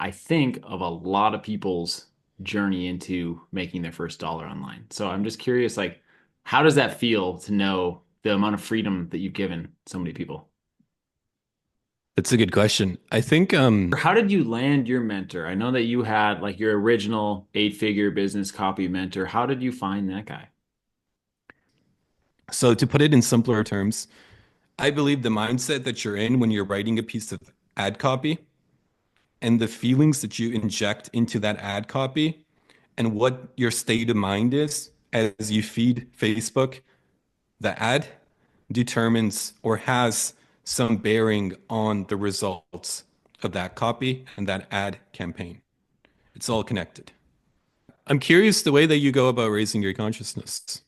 I think, of a lot of people's journey into making their first dollar online. So I'm just curious, like, how does that feel to know the amount of freedom that you've given so many people? That's a good question. I think How did you land your mentor? I know that you had like your original eight-figure business copy mentor. How did you find that guy? so to put it in simpler terms, I believe the mindset that you're in when you're writing a piece of ad copy and the feelings that you inject into that ad copy and what your state of mind is as you feed Facebook the ad determines or has some bearing on the results of that copy and that ad campaign. It's all connected. I'm curious the way that you go about raising your consciousness.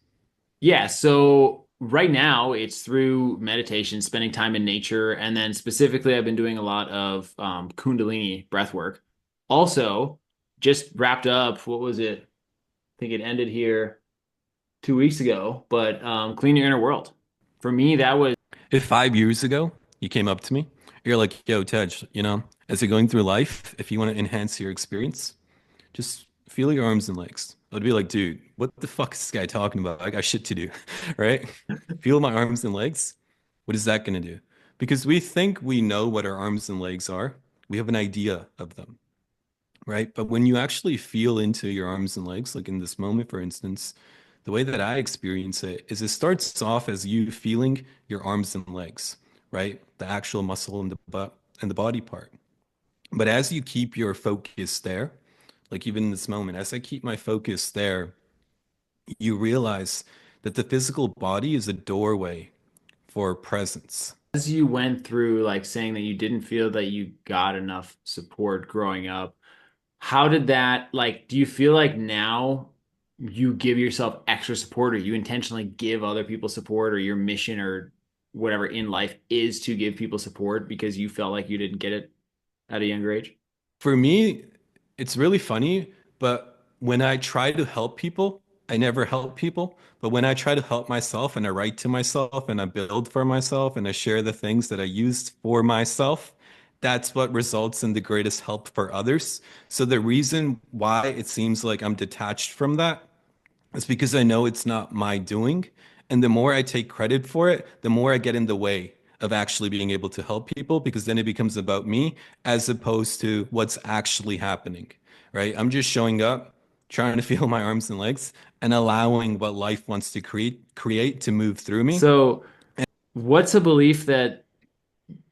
Yeah, so right now it's through meditation, spending time in nature, and then specifically I've been doing a lot of Kundalini breath work. Also, just wrapped up, what was it? I think it ended here 2 weeks ago, but Clean Your Inner World. For me, that was If 5 years ago you came up to me, you're like, yo, Tej, as you're going through life, if you want to enhance your experience, just feel your arms and legs. I'd be like, dude, what the fuck is this guy talking about? I got shit to do, right? Feel my arms and legs. What is that going to do? Because we think we know what our arms and legs are. We have an idea of them, right? But when you actually feel into your arms and legs, like in this moment, for instance, the way that I experience it is it starts off as you feeling your arms and legs, right? The actual muscle and the butt and the body part. But as you keep your focus there, like even in this moment, as I keep my focus there, you realize that the physical body is a doorway for presence. as you went through like saying that you didn't feel that you got enough support growing up. How did that, like, do you feel like now you give yourself extra support or you intentionally give other people support or your mission or whatever in life is to give people support because you felt like you didn't get it at a younger age? For me, it's really funny, but when I try to help people, I never help people. But when I try to help myself and I write to myself and I build for myself and I share the things that I used for myself, that's what results in the greatest help for others. So the reason why it seems like I'm detached from that is because I know it's not my doing. And the more I take credit for it, the more I get in the way of actually being able to help people because then it becomes about me as opposed to what's actually happening, right? I'm just showing up, trying to feel my arms and legs and allowing what life wants to create to move through me. So, what's a belief that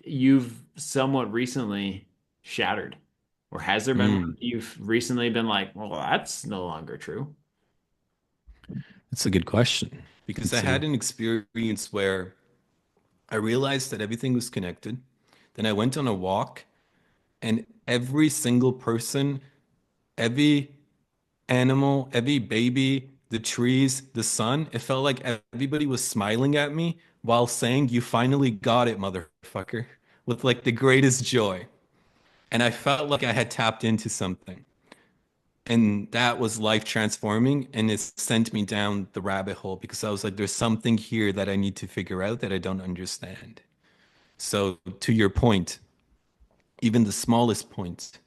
you've somewhat recently shattered? Or has there been one Mm, you've recently been like, well, that's no longer true? that's a good question because I Let's had see. an experience where I realized that everything was connected. Then I went on a walk and every single person, every animal, every baby, the trees, the sun. It felt like everybody was smiling at me while saying, "You finally got it, motherfucker," with like the greatest joy. And I felt like I had tapped into something. And that was life transforming. And it sent me down the rabbit hole because I was like, there's something here that I need to figure out that I don't understand. So, to your point, even the smallest point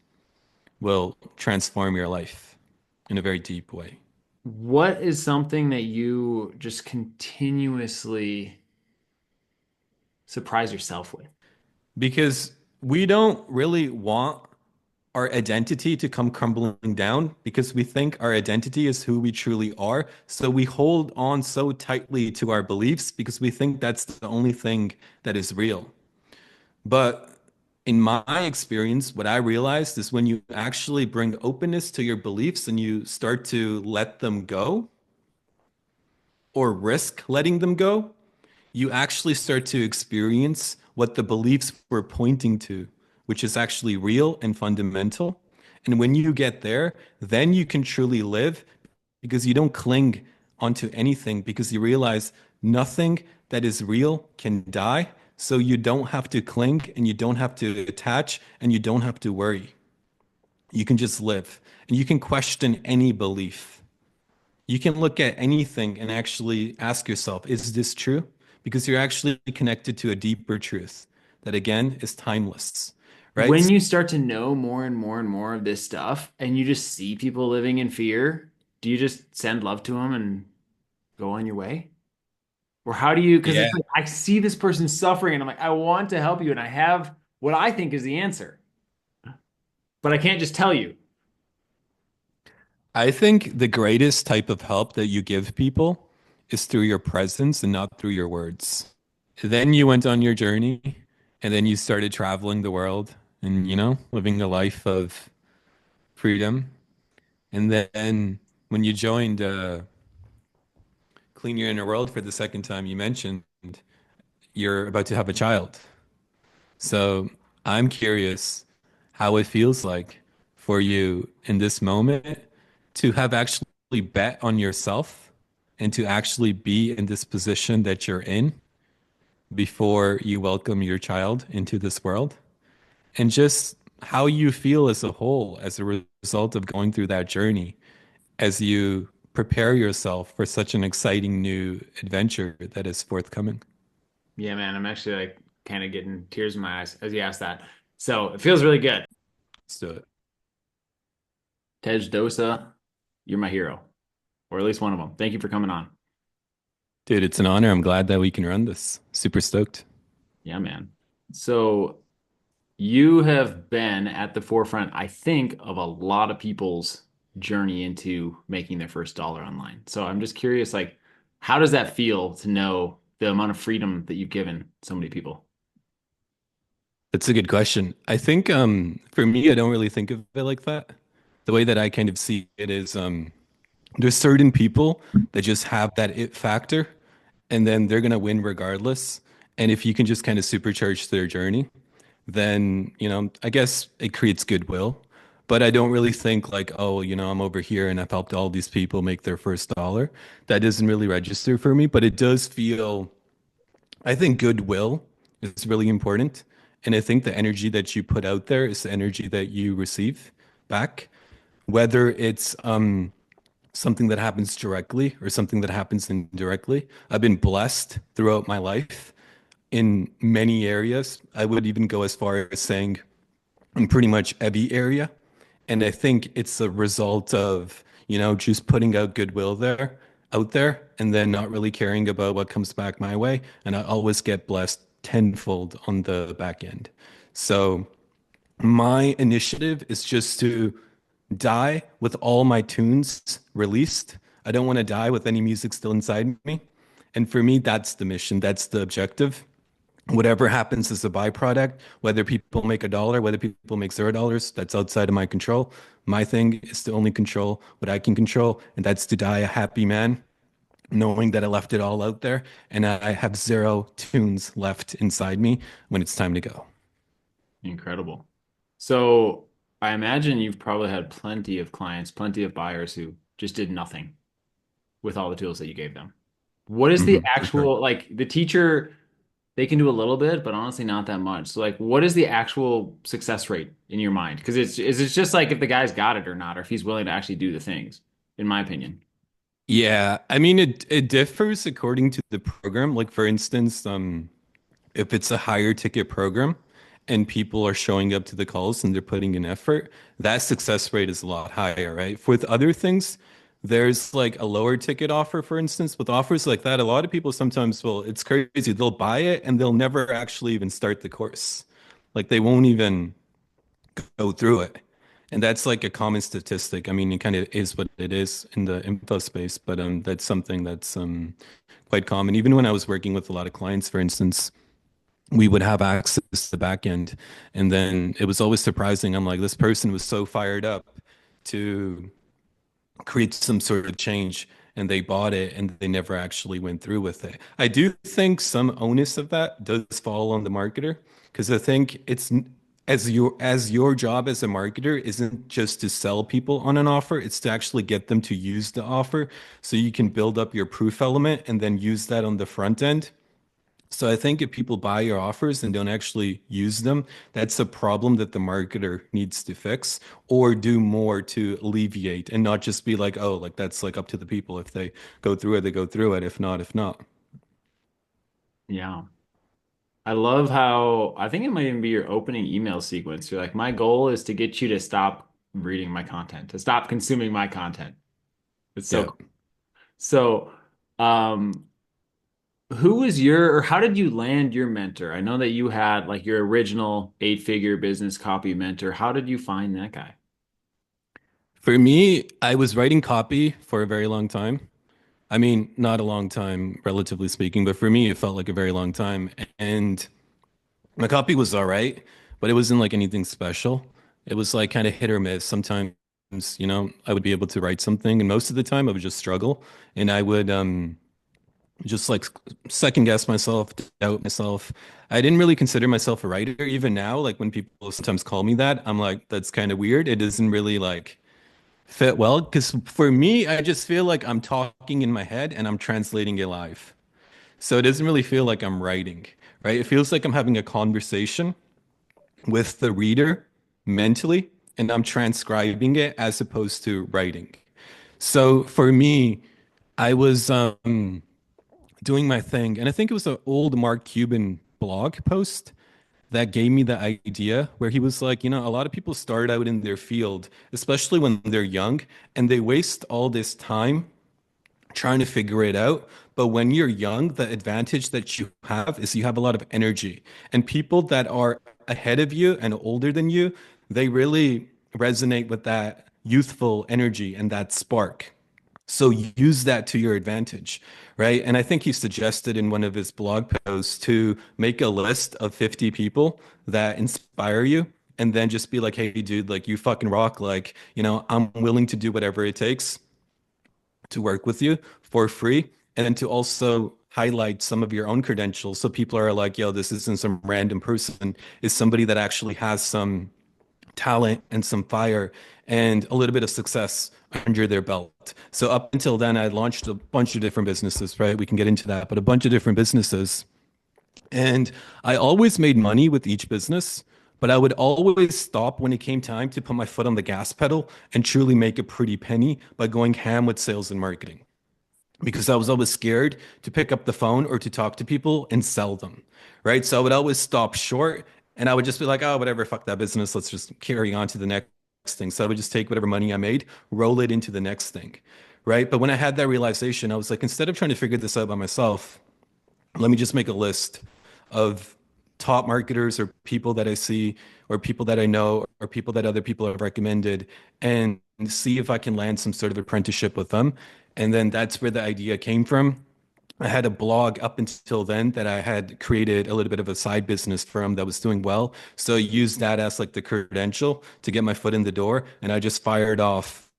will transform your life in a very deep way. What is something that you just continuously surprise yourself with? Because we don't really want our identity to come crumbling down because we think our identity is who we truly are. So we hold on so tightly to our beliefs because we think that's the only thing that is real. But in my experience, what I realized is when you actually bring openness to your beliefs and you start to let them go or risk letting them go, you actually start to experience what the beliefs were pointing to, which is actually real and fundamental. And when you get there, then you can truly live because you don't cling onto anything because you realize nothing that is real can die. So you don't have to cling and you don't have to attach and you don't have to worry. You can just live and you can question any belief. You can look at anything and actually ask yourself, is this true? Because you're actually connected to a deeper truth that, again, is timeless, right? When you start to know more and more and more of this stuff and you just see people living in fear, do you just send love to them and go on your way? Or how do you, because Yeah. it's like, I see this person suffering and I'm like, I want to help you and I have what I think is the answer, but I can't just tell you. I think the greatest type of help that you give people is through your presence and not through your words. Then you went on your journey and then you started traveling the world and, living a life of freedom. And then when you joined Clean Your Inner World for the second time, you mentioned you're about to have a child. So I'm curious how it feels like for you in this moment to have actually bet on yourself and to actually be in this position that you're in before you welcome your child into this world, and just how you feel as a whole as a result of going through that journey as you prepare yourself for such an exciting new adventure that is forthcoming. Yeah, man, I'm actually like kind of getting tears in my eyes as you ask that. So it feels really good. Let's do it. Tej Dosa, you're my hero, or at least one of them. Thank you for coming on. Dude, it's an honor. I'm glad that we can run this. Super stoked. Yeah, man. So you have been at the forefront, I think, of a lot of people's journey into making their first dollar online. So I'm just curious, like, how does that feel to know the amount of freedom that you've given so many people? That's a good question. I think for me, I don't really think of it like that. The way that I kind of see it is there's certain people that just have that it factor and then they're gonna win regardless. And if you can just kind of supercharge their journey, then, I guess it creates goodwill. But I don't really think like, oh, I'm over here and I've helped all these people make their first dollar. That doesn't really register for me, but it does feel, I think goodwill is really important. And I think the energy that you put out there is the energy that you receive back, whether it's something that happens directly or something that happens indirectly. I've been blessed throughout my life in many areas. I would even go as far as saying in pretty much every area. And I think it's a result of, just putting out goodwill out there, and then not really caring about what comes back my way. And I always get blessed tenfold on the back end. So my initiative is just to die with all my tunes released. I don't want to die with any music still inside me. And for me, that's the mission, that's the objective. Whatever happens is a byproduct, whether people make a dollar, whether people make $0, that's outside of my control. My thing is to only control what I can control, and that's to die a happy man, knowing that I left it all out there and I have zero tunes left inside me when it's time to go. Incredible. So I imagine you've probably had plenty of clients, plenty of buyers who just did nothing with all the tools that you gave them. What is the For sure. actual, like the teacher, they can do a little bit, but honestly not that much. So like what is the actual success rate in your mind? Because it's just like if the guy's got it or not, or if he's willing to actually do the things, in my opinion. Yeah, I mean it differs according to the program. Like for instance, if it's a higher ticket program and people are showing up to the calls and they're putting in effort, that success rate is a lot higher, right? With other things, there's like a lower ticket offer, for instance. With offers like that, a lot of people sometimes will, it's crazy. They'll buy it and they'll never actually even start the course. Like they won't even go through it. And that's like a common statistic. I mean, it kind of is what it is in the info space, but that's something that's quite common. Even when I was working with a lot of clients, for instance, we would have access to the back end. And then it was always surprising. I'm like, this person was so fired up to create some sort of change and they bought it and they never actually went through with it. I do think some onus of that does fall on the marketer because I think it's as your job as a marketer isn't just to sell people on an offer, it's to actually get them to use the offer so you can build up your proof element and then use that on the front end. So I think if people buy your offers and don't actually use them, that's a problem that the marketer needs to fix or do more to alleviate and not just be like, oh, like that's like up to the people. If they go through it, they go through it. If not, if not. Yeah. I love how I think it might even be your opening email sequence. You're like, my goal is to get you to stop reading my content, to stop consuming my content. It's so Yeah. cool. So, um, who was your, or how did you land your mentor? I know that you had like your original eight-figure business copy mentor. How did you find that guy? For me, I was writing copy for a very long time. I mean, not a long time, relatively speaking, but for me, it felt like a very long time. And my copy was all right, but it wasn't like anything special. It was like kind of hit or miss. Sometimes, I would be able to write something, and most of the time I would just struggle. And I would just like second guess myself, doubt myself. I didn't really consider myself a writer. Even now, like when people sometimes call me that, I'm like, that's kind of weird. It doesn't really like fit well because for me, I just feel like I'm talking in my head and I'm translating it live. So it doesn't really feel like I'm writing, right? It feels like I'm having a conversation with the reader mentally and I'm transcribing it as opposed to writing. So for me, I was doing my thing, and I think it was an old Mark Cuban blog post that gave me the idea where he was like, a lot of people start out in their field, especially when they're young, and they waste all this time trying to figure it out. But when you're young, the advantage that you have is you have a lot of energy. And people that are ahead of you and older than you, they really resonate with that youthful energy and that spark. So use that to your advantage, right? And I think he suggested in one of his blog posts to make a list of 50 people that inspire you and then just be like, hey, dude, like you fucking rock. Like, I'm willing to do whatever it takes to work with you for free. And then to also highlight some of your own credentials. So people are like, yo, this isn't some random person, it's somebody that actually has some talent and some fire and a little bit of success under their belt. So up until then, I launched a bunch of different businesses, right? We can get into that, but a bunch of different businesses. And I always made money with each business, but I would always stop when it came time to put my foot on the gas pedal and truly make a pretty penny by going ham with sales and marketing because I was always scared to pick up the phone or to talk to people and sell them, right? So I would always stop short and I would just be like, oh, whatever, fuck that business. Let's just carry on to the next thing. So I would just take whatever money I made, roll it into the next thing, right? But when I had that realization, I was like, instead of trying to figure this out by myself, let me just make a list of top marketers or people that I see or people that I know or people that other people have recommended and see if I can land some sort of apprenticeship with them. And then that's where the idea came from. I had a blog up until then that I had created a little bit of a side business from that was doing well. So I used that as like the credential to get my foot in the door. And I just fired off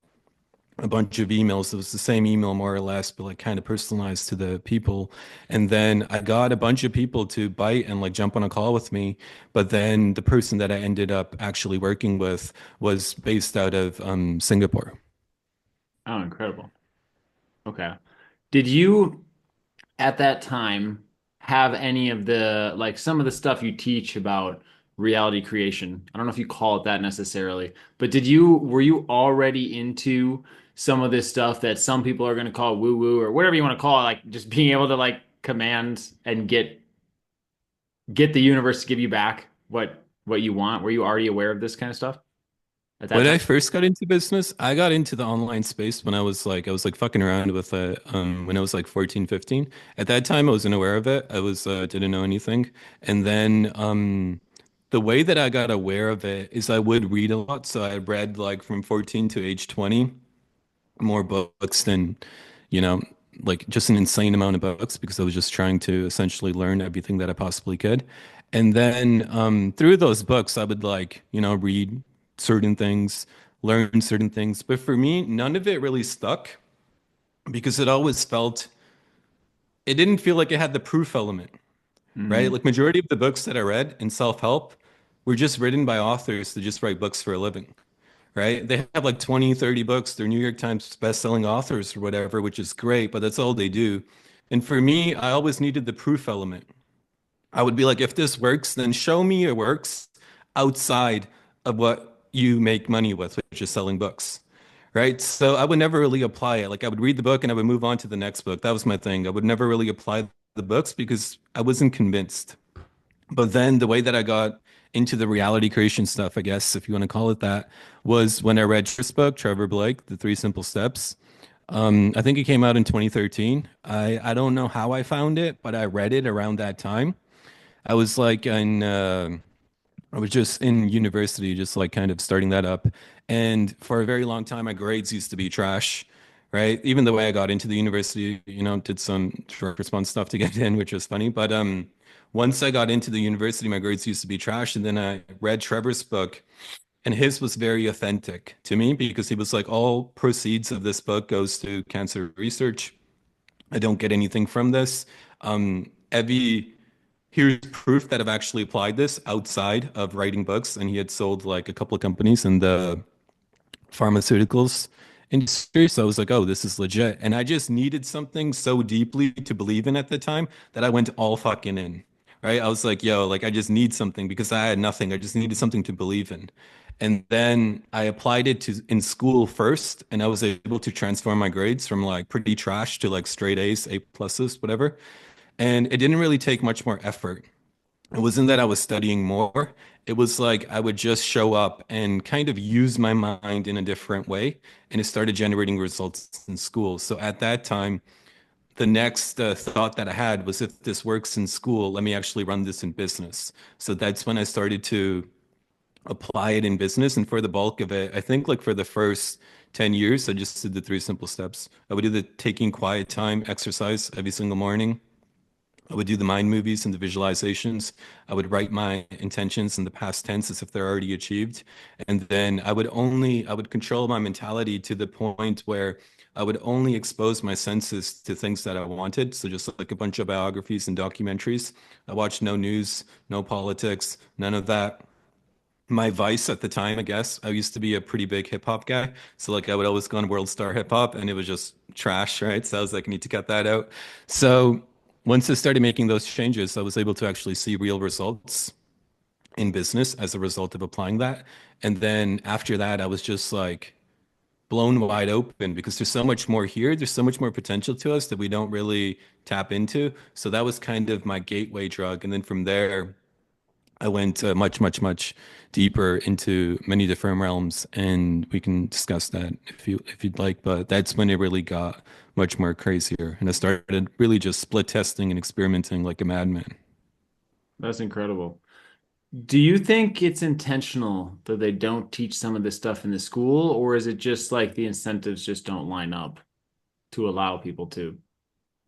a bunch of emails. It was the same email more or less, but like kind of personalized to the people. And then I got a bunch of people to bite and like jump on a call with me. But then the person that I ended up actually working with was based out of Singapore. Oh, incredible. Okay. Did you at that time have any of the like some of the stuff you teach about reality creation? I don't know if you call it that necessarily, but were you already into some of this stuff that some people are going to call woo woo or whatever you want to call it, like just being able to like command and get the universe to give you back what you want? Were you already aware of this kind of stuff at that When I time? first got into business, I got into the online space when I was like fucking around with it when I was like 14, 15. At that time I wasn't aware of it. I was didn't know anything. And then the way that I got aware of it is I would read a lot. So I read like from 14 to age 20 more books than, you know, like just an insane amount of books because I was just trying to essentially learn everything that I possibly could. And then through those books, I would like, read certain things, learn certain things. But for me, none of it really stuck because it didn't feel like it had the proof element, right? Hmm. Like majority of the books that I read in self-help were just written by authors that just write books for a living, right? They have like 20, 30 books. They're New York Times best-selling authors or whatever, which is great, but that's all they do. And for me, I always needed the proof element. I would be like, if this works, then show me it works outside of what you make money with, which is selling books, right? So I would never really apply it. Like I would read the book and I would move on to the next book. That was my thing. I would never really apply the books because I wasn't convinced. But then the way that I got into the reality creation stuff, I guess, if you want to call it that, was when I read this book, Trevor Blake, The Three Simple Steps. I think it came out in 2013. I don't know how I found it, but I read it around that time. I was like in I was just in university, just like kind of starting that up. And for a very long time, my grades used to be trash, right? Even the way I got into the university, did some short response stuff to get in, which was funny. But once I got into the university, my grades used to be trash. And then I read Trevor's book, and his was very authentic to me because he was like, all proceeds of this book goes to cancer research. I don't get anything from this. Evie, here's proof that I've actually applied this outside of writing books. And he had sold like a couple of companies in the pharmaceuticals industry. So I was like, oh, this is legit. And I just needed something so deeply to believe in at the time that I went all fucking in. Right. I was like, yo, like I just need something because I had nothing. I just needed something to believe in. And then I applied it to in school first, and I was able to transform my grades from like pretty trash to like straight A's, A pluses, whatever. And it didn't really take much more effort. It wasn't that I was studying more. It was like I would just show up and kind of use my mind in a different way. And it started generating results in school. So at that time, the next thought that I had was if this works in school, let me actually run this in business. So that's when I started to apply it in business. And for the bulk of it, I think like for the first 10 years, I just did the three simple steps. I would do the taking quiet time exercise every single morning. I would do the mind movies and the visualizations. I would write my intentions in the past tense as if they're already achieved. And then I would control my mentality to the point where I would only expose my senses to things that I wanted. So just like a bunch of biographies and documentaries. I watched no news, no politics, none of that. My vice at the time, I guess, I used to be a pretty big hip hop guy. So like I would always go on World Star Hip Hop and it was just trash, right? So I was like, I need to cut that out. So once I started making those changes, I was able to actually see real results in business as a result of applying that. And then after that, I was just like blown wide open because there's so much more here. There's so much more potential to us that we don't really tap into. So that was kind of my gateway drug. And then from there, I went much, much, much deeper into many different realms, and we can discuss that if you'd like. But that's when it really got much more crazier, and I started really just split testing and experimenting like a madman. That's incredible. Do you think it's intentional that they don't teach some of this stuff in the school, or is it just like the incentives just don't line up to allow people to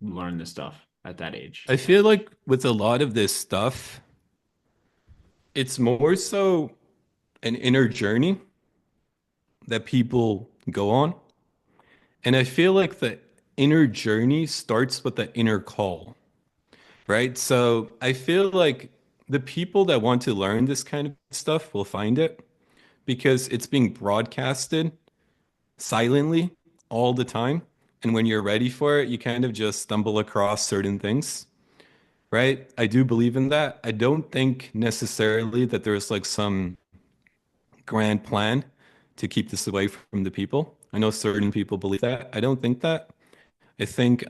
learn this stuff at that age? I feel like with a lot of this stuff, it's more so an inner journey that people go on, and I feel like the inner journey starts with the inner call. Right? So I feel like the people that want to learn this kind of stuff will find it because it's being broadcasted silently all the time. And when you're ready for it, you kind of just stumble across certain things, right? I do believe in that. I don't think necessarily that there's like some grand plan to keep this away from the people. I know certain people believe that. I don't think that. I think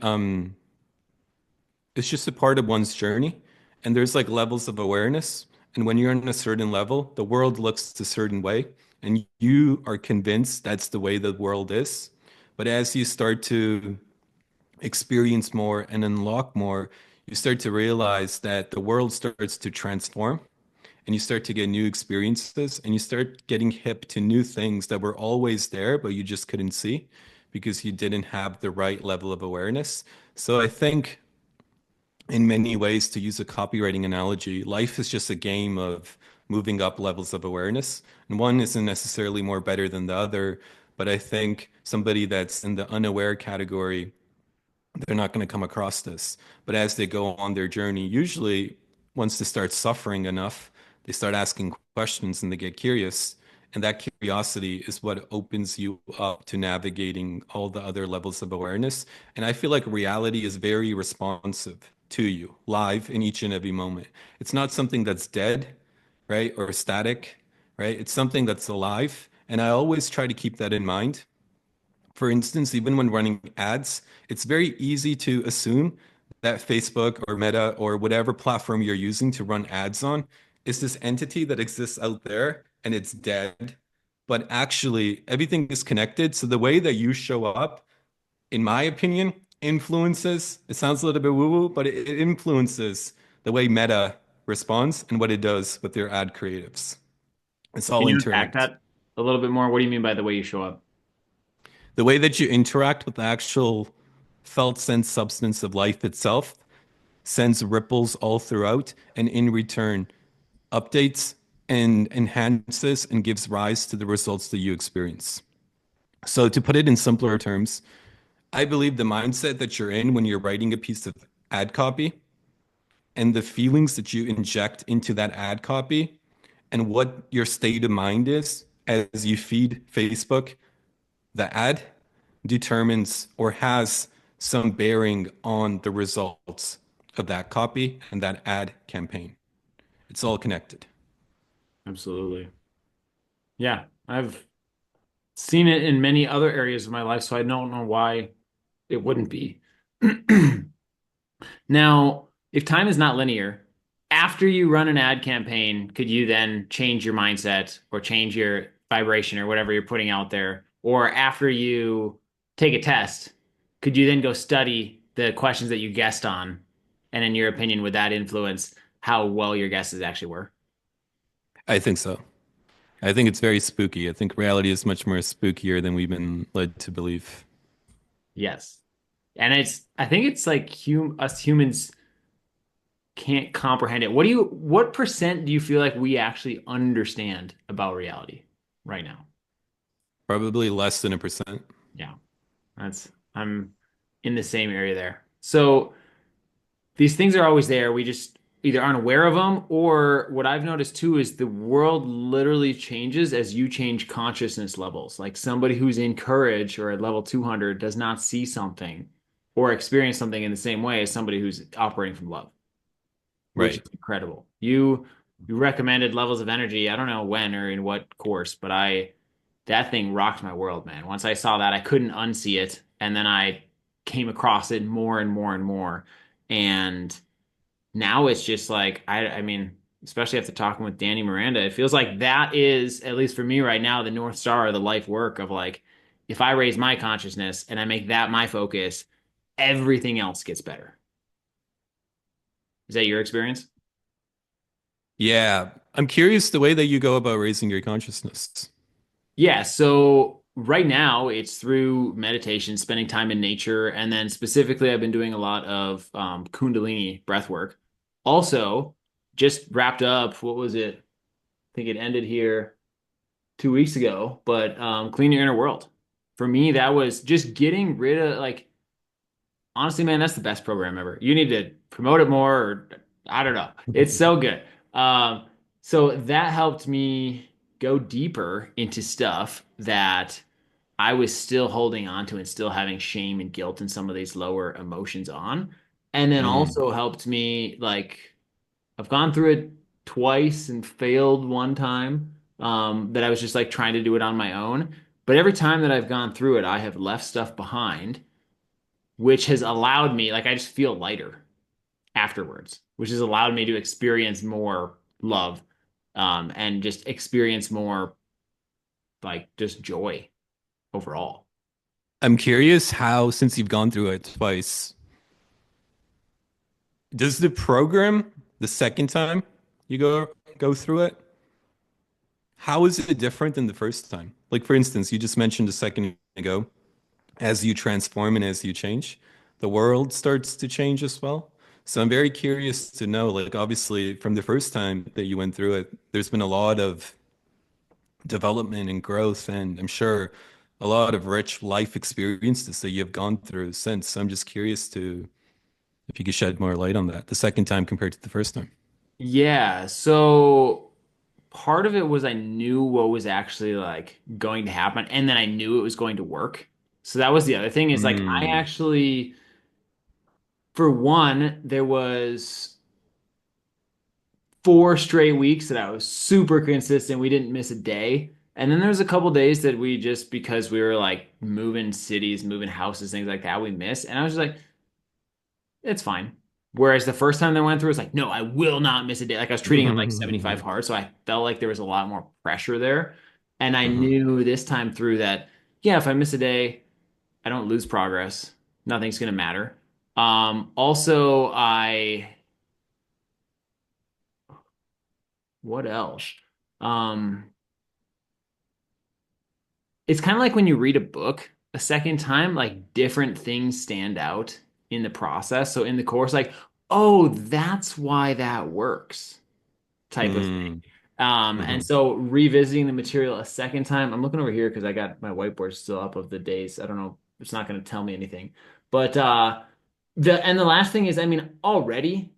it's just a part of one's journey, and there's like levels of awareness, and when you're on a certain level the world looks a certain way and you are convinced that's the way the world is. But as you start to experience more and unlock more, you start to realize that the world starts to transform, and you start to get new experiences, and you start getting hip to new things that were always there but you just couldn't see because you didn't have the right level of awareness. So I think in many ways, to use a copywriting analogy, life is just a game of moving up levels of awareness. And one isn't necessarily more better than the other, but I think somebody that's in the unaware category, they're not going to come across this. But as they go on their journey, usually once they start suffering enough, they start asking questions and they get curious. And that curiosity is what opens you up to navigating all the other levels of awareness. And I feel like reality is very responsive to you live in each and every moment. It's not something that's dead, right? Or static, right? It's something that's alive. And I always try to keep that in mind. For instance, even when running ads, it's very easy to assume that Facebook or Meta or whatever platform you're using to run ads on is this entity that exists out there and it's dead. But actually, everything is connected. So the way that you show up, in my opinion, influences, it sounds a little bit woo-woo, but it influences the way Meta responds and what it does with their ad creatives. It's Can all you unpack interlinked. that a little bit more? What do you mean by the way you show up? The way that you interact with the actual felt sense substance of life itself sends ripples all throughout, and in return, updates and enhances and gives rise to the results that you experience. So, to put it in simpler terms, I believe the mindset that you're in when you're writing a piece of ad copy and the feelings that you inject into that ad copy and what your state of mind is as you feed Facebook the ad determines or has some bearing on the results of that copy and that ad campaign. It's all connected. Absolutely. Yeah, I've seen it in many other areas of my life, so I don't know why it wouldn't be. Now, if time is not linear, after you run an ad campaign, could you then change your mindset or change your vibration or whatever you're putting out there? Or after you take a test, could you then go study the questions that you guessed on? And in your opinion, would that influence how well your guesses actually were? I think so. I think it's very spooky. I think reality is much more spookier than we've been led to believe. Yes. And I think it's like us humans can't comprehend it. What percent do you feel like we actually understand about reality right now? Probably less than 1%. Yeah, I'm in the same area there. So these things are always there. We just either aren't aware of them, or what I've noticed too is the world literally changes as you change consciousness levels. Like somebody who's in courage or at level 200 does not see something or experience something in the same way as somebody who's operating from love, which is Right. incredible. You recommended levels of energy. I don't know when or in what course, but I that thing rocked my world, man. Once I saw that, I couldn't unsee it, and then I came across it more and more and more. And now it's just like I mean, especially after talking with Danny Miranda, it feels like that is, at least for me right now, the North Star of the life work of like if I raise my consciousness and I make that my focus, everything else gets better. Is that your experience? Yeah. I'm curious the way that you go about raising your consciousness. Yeah, so right now it's through meditation, spending time in nature, and then specifically I've been doing a lot of Kundalini breath work. Also, just wrapped up, what was it? I think it ended here 2 weeks ago, but Clean Your Inner World. For me, that was just getting rid of like honestly, man, that's the best program ever. You need to promote it more, or I don't know. It's so good. Um, so that helped me go deeper into stuff that I was still holding on to and still having shame and guilt and some of these lower emotions on. And then Mm. also helped me like I've gone through it twice and failed one time. That I was just like trying to do it on my own. But every time that I've gone through it, I have left stuff behind which has allowed me, like, I just feel lighter afterwards, which has allowed me to experience more love, and just experience more, like, just joy overall. I'm curious how, since you've gone through it twice, does the program the second time you go through it, how is it different than the first time? Like for instance, you just mentioned a second ago, as you transform and as you change, the world starts to change as well. So I'm very curious to know, like obviously from the first time that you went through it, there's been a lot of development and growth, and I'm sure a lot of rich life experiences that you've gone through since. So I'm just curious to if you could shed more light on that the second time compared to the first time. Yeah, so part of it was I knew what was actually like going to happen, and then I knew it was going to work. So that was the other thing is like I Mm. actually, for one, there was 4 straight weeks that I was super consistent. We didn't miss a day. And then there was a couple days that we just because we were like moving cities, moving houses, things like that, we missed. And I was just like, it's fine. Whereas the first time they went through, it's like, no, I will not miss a day. Like I was treating it like 75 hard. So I felt like there was a lot more pressure there. And I Mhm. knew this time through that, yeah, if I miss a day, I don't lose progress. Nothing's going to matter. Also, what else? Um, it's kind of like when you read a book a second time, like different things stand out in the process. So in the course, like, oh, that's why that works, type of thing. Mm, And mhm. so revisiting the material a second time, I'm looking over here because I got my whiteboard still up of the days. I don't know, it's not going to tell me anything. But the last thing is, I mean, already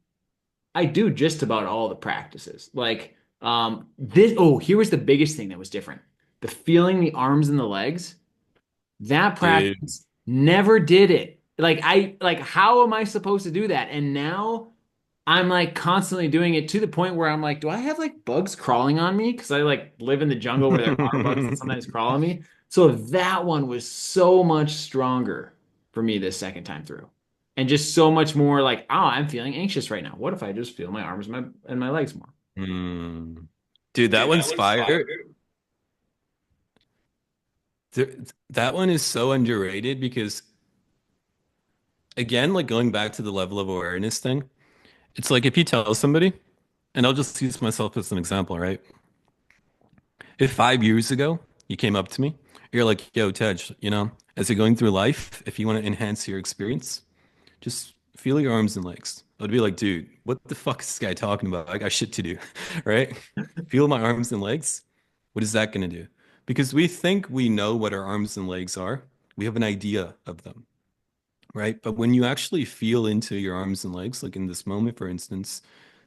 I do just about all the practices. Like this, oh, here was the biggest thing that was different. The feeling the arms and the legs, that Dude. practice never did it. Like how am I supposed to do that? And now I'm like constantly doing it to the point where I'm like, do I have like bugs crawling on me? Because I like live in the jungle where there are bugs that sometimes crawl on me. So that one was so much stronger for me this second time through. And just so much more like, oh, I'm feeling anxious right now. What if I just feel my arms and my legs more? Mm. Dude, that Dude, that one's one's fire. fire. That one is so underrated because, again, like going back to the level of awareness thing, it's like if you tell somebody, and I'll just use myself as an example, right? If 5 years ago you came up to me, you're like, yo, Tej, as you're going through life, if you want to enhance your experience, just feel your arms and legs. I would be like, dude, what the fuck is this guy talking about? I got shit to do, right? Feel my arms and legs. What is that going to do? Because we think we know what our arms and legs are. We have an idea of them, right? But when you actually feel into your arms and legs, like in this moment, for instance,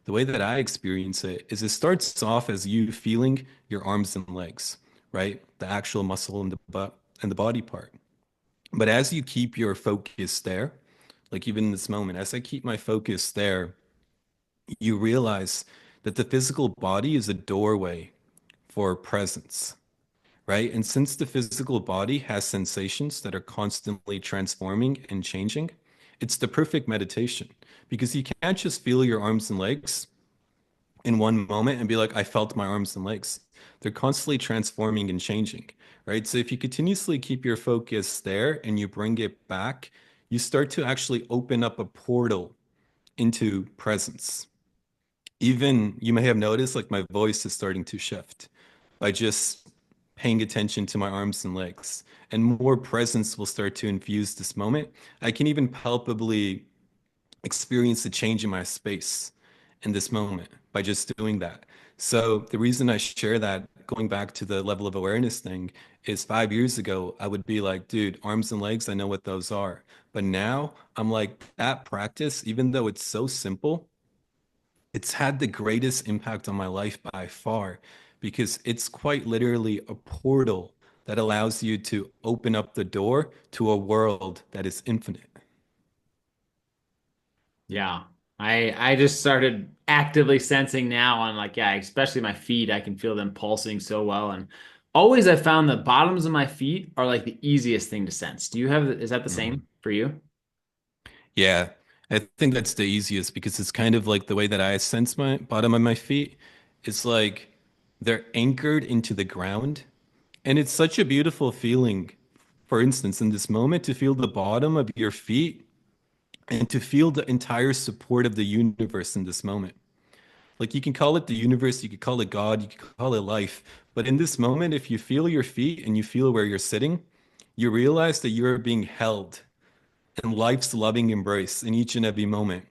the way that I experience it is it starts off as you feeling your arms and legs, right? The actual muscle and the butt and the body part. But as you keep your focus there, like even in this moment, as I keep my focus there, you realize that the physical body is a doorway for presence, right? And since the physical body has sensations that are constantly transforming and changing, it's the perfect meditation because you can't just feel your arms and legs in one moment and be like, I felt my arms and legs. They're constantly transforming and changing, right? So if you continuously keep your focus there and you bring it back, you start to actually open up a portal into presence. Even you may have noticed like my voice is starting to shift by just paying attention to my arms and legs, and more presence will start to infuse this moment. I can even palpably experience the change in my space in this moment by just doing that. So the reason I share that, going back to the level of awareness thing, is 5 years ago, I would be like, dude, arms and legs, I know what those are. But now I'm like, that practice, even though it's so simple, it's had the greatest impact on my life by far because it's quite literally a portal that allows you to open up the door to a world that is infinite. Yeah. I just started actively sensing now on like, yeah, especially my feet, I can feel them pulsing so well. And always I found the bottoms of my feet are like the easiest thing to sense. Do you have, is that the Mhm. same for you? Yeah, I think that's the easiest because it's kind of like the way that I sense my bottom of my feet. It's like they're anchored into the ground. And it's such a beautiful feeling, for instance, in this moment, to feel the bottom of your feet and to feel the entire support of the universe in this moment. Like you can call it the universe, you could call it God, you could call it life. But in this moment, if you feel your feet and you feel where you're sitting, you realize that you're being held in life's loving embrace in each and every moment.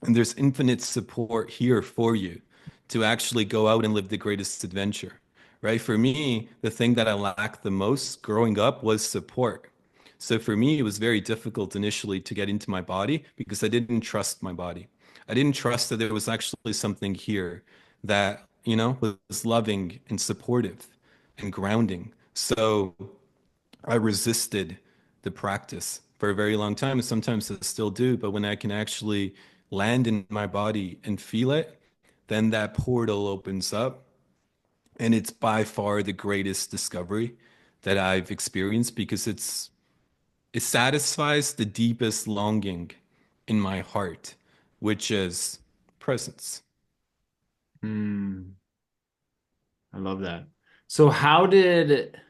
And there's infinite support here for you to actually go out and live the greatest adventure, right? For me, the thing that I lacked the most growing up was support. So for me, it was very difficult initially to get into my body because I didn't trust my body. I didn't trust that there was actually something here that, was loving and supportive and grounding. So I resisted the practice for a very long time, and sometimes I still do. But when I can actually land in my body and feel it, then that portal opens up. And it's by far the greatest discovery that I've experienced because it satisfies the deepest longing in my heart, which is presence. Hmm. I love that. So how did,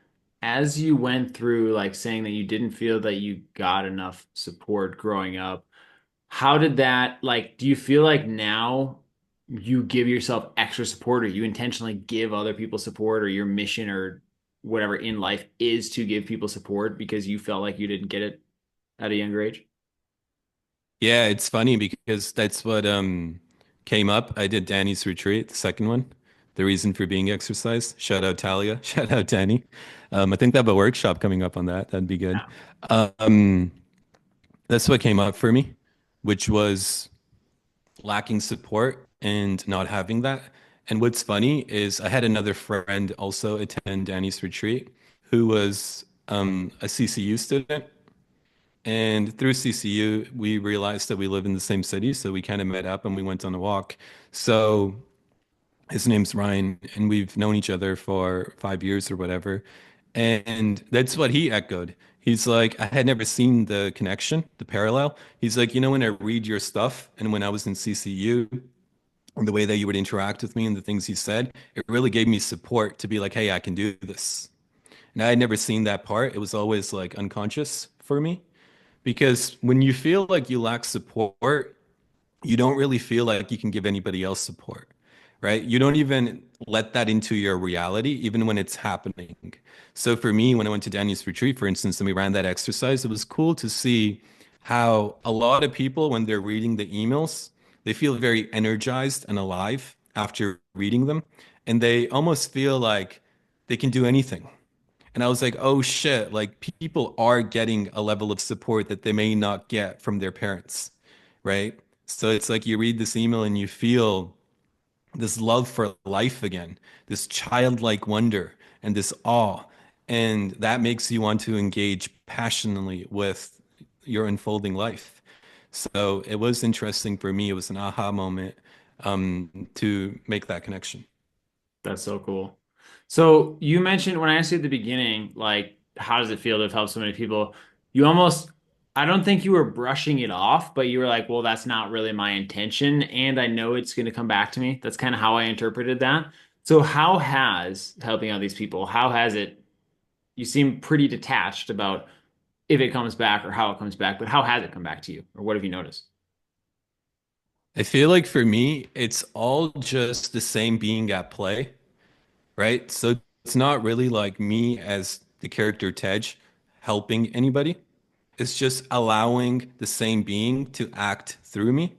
as you went through like saying that you didn't feel that you got enough support growing up, how did that like, do you feel like now you give yourself extra support or you intentionally give other people support or your mission or whatever in life is to give people support because you felt like you didn't get it at a younger age? Yeah, it's funny because that's what came up. I did Danny's retreat, the second one. The reason for being exercise. Shout out Talia. Shout out Danny. I think they have a workshop coming up on that. That'd be good. Yeah. Um, that's what came up for me, which was lacking support and not having that. And what's funny is I had another friend also attend Danny's retreat who was a CCU student. And through CCU, we realized that we live in the same city. So we kind of met up and we went on a walk. So his name's Ryan, and we've known each other for 5 years or whatever. And that's what he echoed. He's like, I had never seen the connection, the parallel. He's like, when I read your stuff and when I was in CCU, and the way that you would interact with me and the things you said, it really gave me support to be like, hey, I can do this. And I had never seen that part. It was always like unconscious for me because when you feel like you lack support, you don't really feel like you can give anybody else support, right? You don't even let that into your reality, even when it's happening. So for me, when I went to Danny's retreat, for instance, and we ran that exercise, it was cool to see how a lot of people, when they're reading the emails, they feel very energized and alive after reading them. And they almost feel like they can do anything. And I was like, oh shit, like people are getting a level of support that they may not get from their parents, right? So it's like you read this email and you feel this love for life again, this childlike wonder and this awe. And that makes you want to engage passionately with your unfolding life. So it was interesting for me. It was an aha moment to make that connection. That's so cool. So you mentioned when I asked you at the beginning, like, how does it feel to have helped so many people? You almost, I don't think you were brushing it off, but you were like, well, that's not really my intention. And I know it's going to come back to me. That's kind of how I interpreted that. So how has helping out these people, how has it, you seem pretty detached about if it comes back or how it comes back, but how has it come back to you? Or what have you noticed? I feel like for me, it's all just the same being at play, right? So it's not really like me as the character Tej helping anybody. It's just allowing the same being to act through me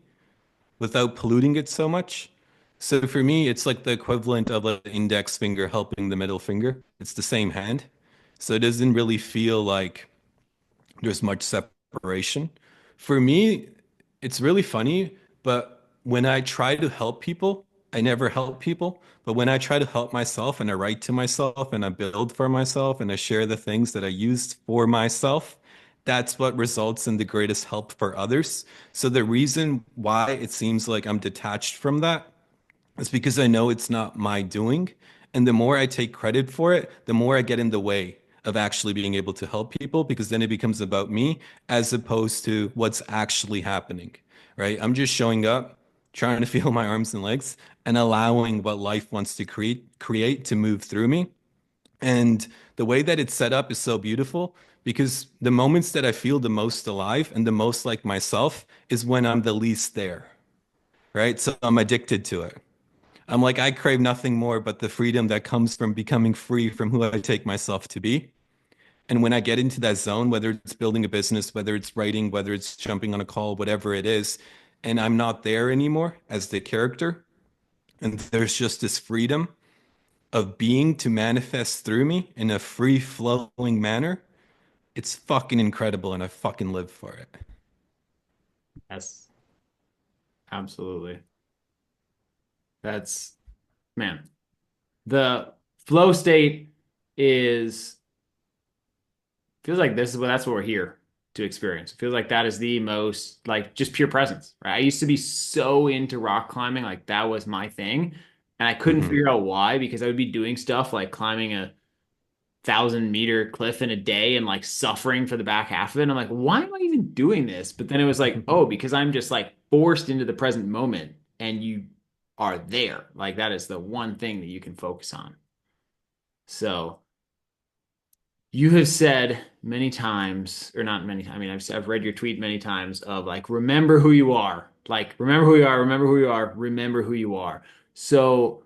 without polluting it so much. So for me, it's like the equivalent of like the index finger helping the middle finger. It's the same hand. So it doesn't really feel like there's much separation. For me, it's really funny, but when I try to help people, I never help people. But when I try to help myself and I write to myself and I build for myself and I share the things that I used for myself, that's what results in the greatest help for others. So the reason why it seems like I'm detached from that it's because I know it's not my doing. And the more I take credit for it, the more I get in the way of actually being able to help people because then it becomes about me as opposed to what's actually happening, right? I'm just showing up, trying to feel my arms and legs and allowing what life wants to create to move through me. And the way that it's set up is so beautiful because the moments that I feel the most alive and the most like myself is when I'm the least there, right? So I'm addicted to it. I'm like, I crave nothing more but the freedom that comes from becoming free from who I take myself to be. And when I get into that zone, whether it's building a business, whether it's writing, whether it's jumping on a call, whatever it is, and I'm not there anymore as the character, and there's just this freedom of being to manifest through me in a free flowing manner, it's fucking incredible and I fucking live for it. Yes, absolutely. That's, man, the flow state is feels like this is what that's what we're here to experience. It feels like that is the most like just pure presence, right? I used to be so into rock climbing, like that was my thing, and I couldn't Hmm. figure out why because I would be doing stuff like climbing a 1,000 meter cliff in a day and like suffering for the back half of it. And I'm like, why am I even doing this? But then it was like, oh, because I'm just like forced into the present moment and you are there. Like that is the one thing that you can focus on. So you have said many times, or not many times, I mean, I've read your tweet many times of like, remember who you are. Like, remember who you are, remember who you are, remember who you are. So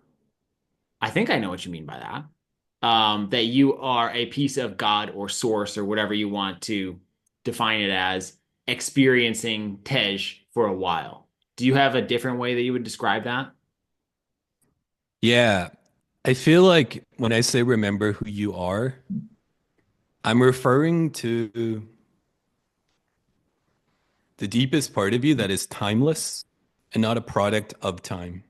I think I know what you mean by that. That you are a piece of God or source or whatever you want to define it as experiencing Tej for a while. Do you have a different way that you would describe that? Yeah, I feel like when I say remember who you are, I'm referring to the deepest part of you that is timeless and not a product of time,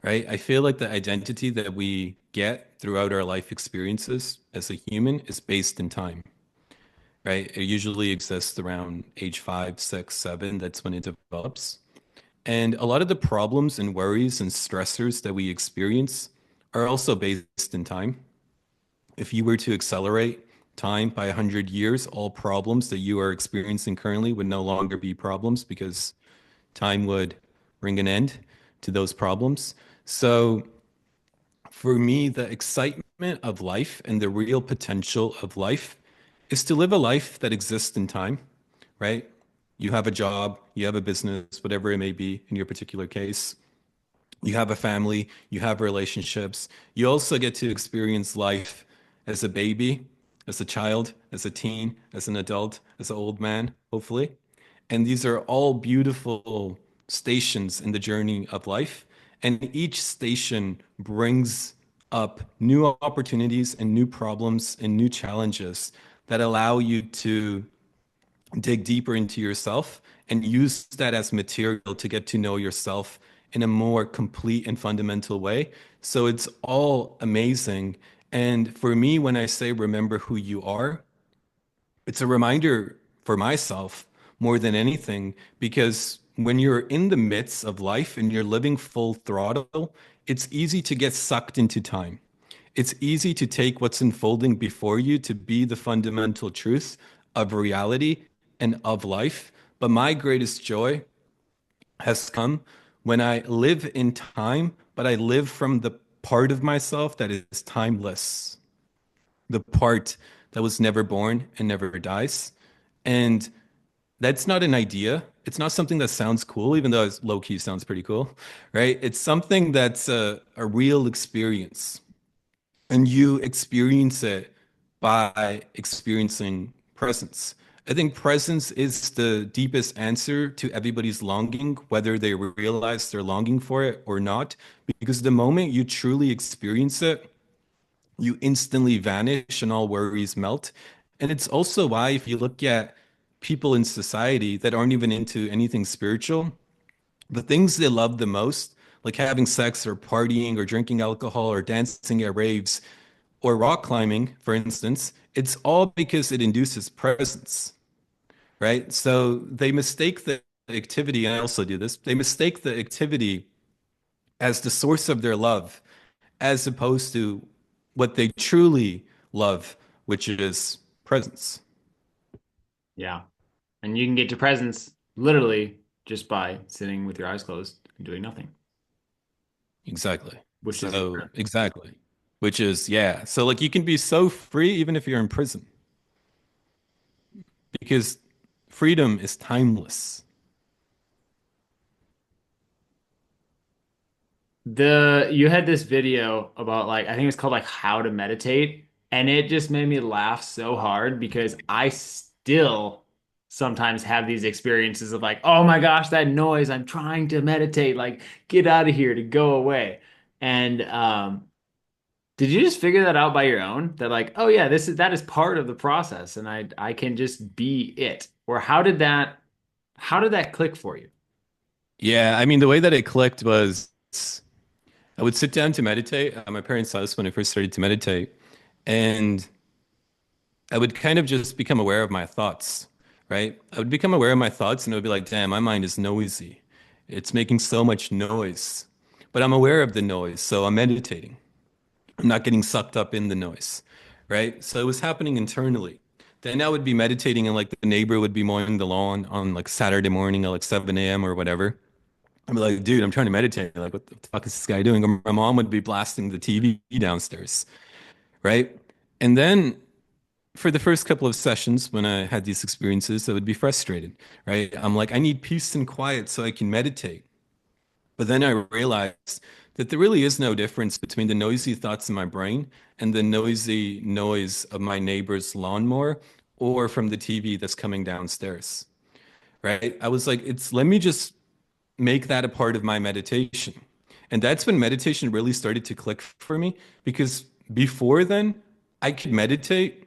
right? I feel like the identity that we get throughout our life experiences as a human is based in time, right? It usually exists around age 5, 6, 7. That's when it develops. And a lot of the problems and worries and stressors that we experience are also based in time. If you were to accelerate time by 100 years, all problems that you are experiencing currently would no longer be problems because time would bring an end to those problems. So for me, the excitement of life and the real potential of life is to live a life that exists in time, right? You have a job, you have a business, whatever it may be in your particular case. You have a family, you have relationships. You also get to experience life as a baby, as a child, as a teen, as an adult, as an old man, hopefully. And these are all beautiful stations in the journey of life. And each station brings up new opportunities and new problems and new challenges that allow you to dig deeper into yourself and use that as material to get to know yourself in a more complete and fundamental way. So it's all amazing. And for me, when I say remember who you are, it's a reminder for myself more than anything, because when you're in the midst of life and you're living full throttle, it's easy to get sucked into time. It's easy to take what's unfolding before you to be the fundamental truth of reality and of life. But my greatest joy has come when I live in time, but I live from the part of myself that is timeless, the part that was never born and never dies. And that's not an idea. It's not something that sounds cool, even though it's low key sounds pretty cool, right? It's something that's a real experience. And you experience it by experiencing presence. I think presence is the deepest answer to everybody's longing, whether they realize they're longing for it or not. Because the moment you truly experience it, you instantly vanish and all worries melt. And it's also why, if you look at people in society that aren't even into anything spiritual, the things they love the most, like having sex or partying or drinking alcohol or dancing at raves or rock climbing, for instance, it's all because it induces presence, right? So they mistake the activity, and I also do this, they mistake the activity as the source of their love, as opposed to what they truly love, which is presence. Yeah. And you can get to presence literally just by sitting with your eyes closed and doing nothing, Exactly. which is So, exactly. Which is, yeah. So, like, you can be so free even if you're in prison because freedom is timeless. you had this video about like I think it's called like how to meditate, and it just made me laugh so hard because I still sometimes have these experiences of like, oh my gosh, that noise, I'm trying to meditate, like get out of here to go away. And did you just figure that out by your own? That like, oh yeah, this is that is part of the process and I can just be it. Or how did that click for you? Yeah. I mean, the way that it clicked was I would sit down to meditate at my parents' house when I first started to meditate, and I would kind of just become aware of my thoughts, right? I would become aware of my thoughts and it would be like, damn, my mind is noisy. It's making so much noise. But I'm aware of the noise, so I'm meditating. I'm not getting sucked up in the noise, right? So it was happening internally. Then I would be meditating and like the neighbor would be mowing the lawn on like Saturday morning at like 7 a.m. or whatever. I'd be like, dude, I'm trying to meditate. Like, what the fuck is this guy doing? Or my mom would be blasting the TV downstairs, right? And then for the first couple of sessions when I had these experiences, I would be frustrated, right? I'm like, I need peace and quiet so I can meditate. But then I realized that there really is no difference between the noisy thoughts in my brain and the noisy noise of my neighbor's lawnmower or from the TV that's coming downstairs, right? I was like, it's let me just make that a part of my meditation. And that's when meditation really started to click for me because before then, I could meditate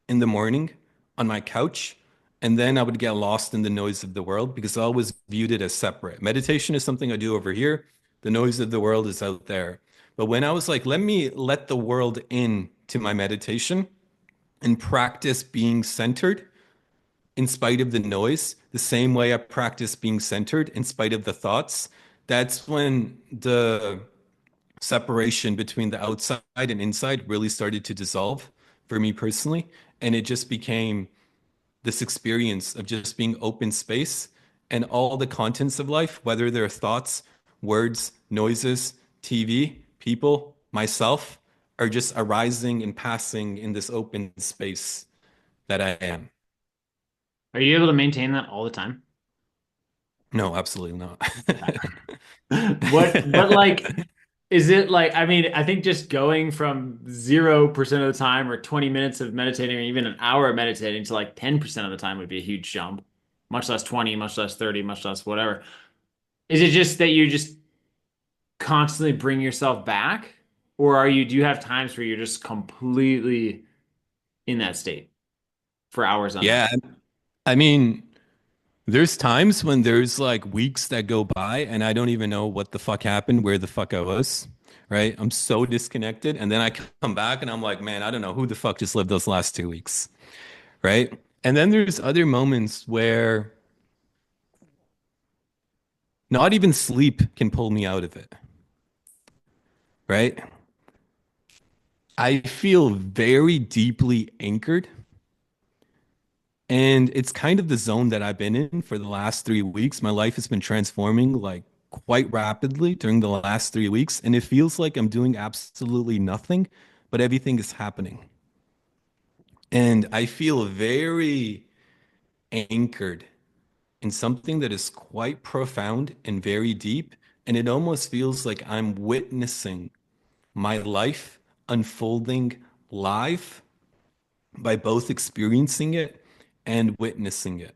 in the morning on my couch, and then I would get lost in the noise of the world because I always viewed it as separate. Meditation is something I do over here, the noise of the world is out there. But when I was like, let me let the world in to my meditation and practice being centered in spite of the noise, the same way I practice being centered in spite of the thoughts, that's when the separation between the outside and inside really started to dissolve for me personally. And it just became this experience of just being open space and all the contents of life, whether they're thoughts, words, noises, TV, people, myself, are just arising and passing in this open space that I am. Are you able to maintain that all the time? No, absolutely not. What like is it like I mean, I think just going from 0% of the time or 20 minutes of meditating or even an hour of meditating to like 10% of the time would be a huge jump. Much less 20, much less 30, much less whatever. Is it just that you just constantly bring yourself back? Or do you have times where you're just completely in that state for hours on end? Yeah, I mean, there's times when there's like weeks that go by and I don't even know what the fuck happened, where the fuck I was, right? I'm so disconnected. And then I come back and I'm like, man, I don't know who the fuck just lived those last 2 weeks, right? And then there's other moments where not even sleep can pull me out of it, right? I feel very deeply anchored. And it's kind of the zone that I've been in for the last 3 weeks. My life has been transforming like quite rapidly during the last 3 weeks. And it feels like I'm doing absolutely nothing, but everything is happening. And I feel very anchored in something that is quite profound and very deep. And it almost feels like I'm witnessing my life unfolding live by both experiencing it and witnessing it.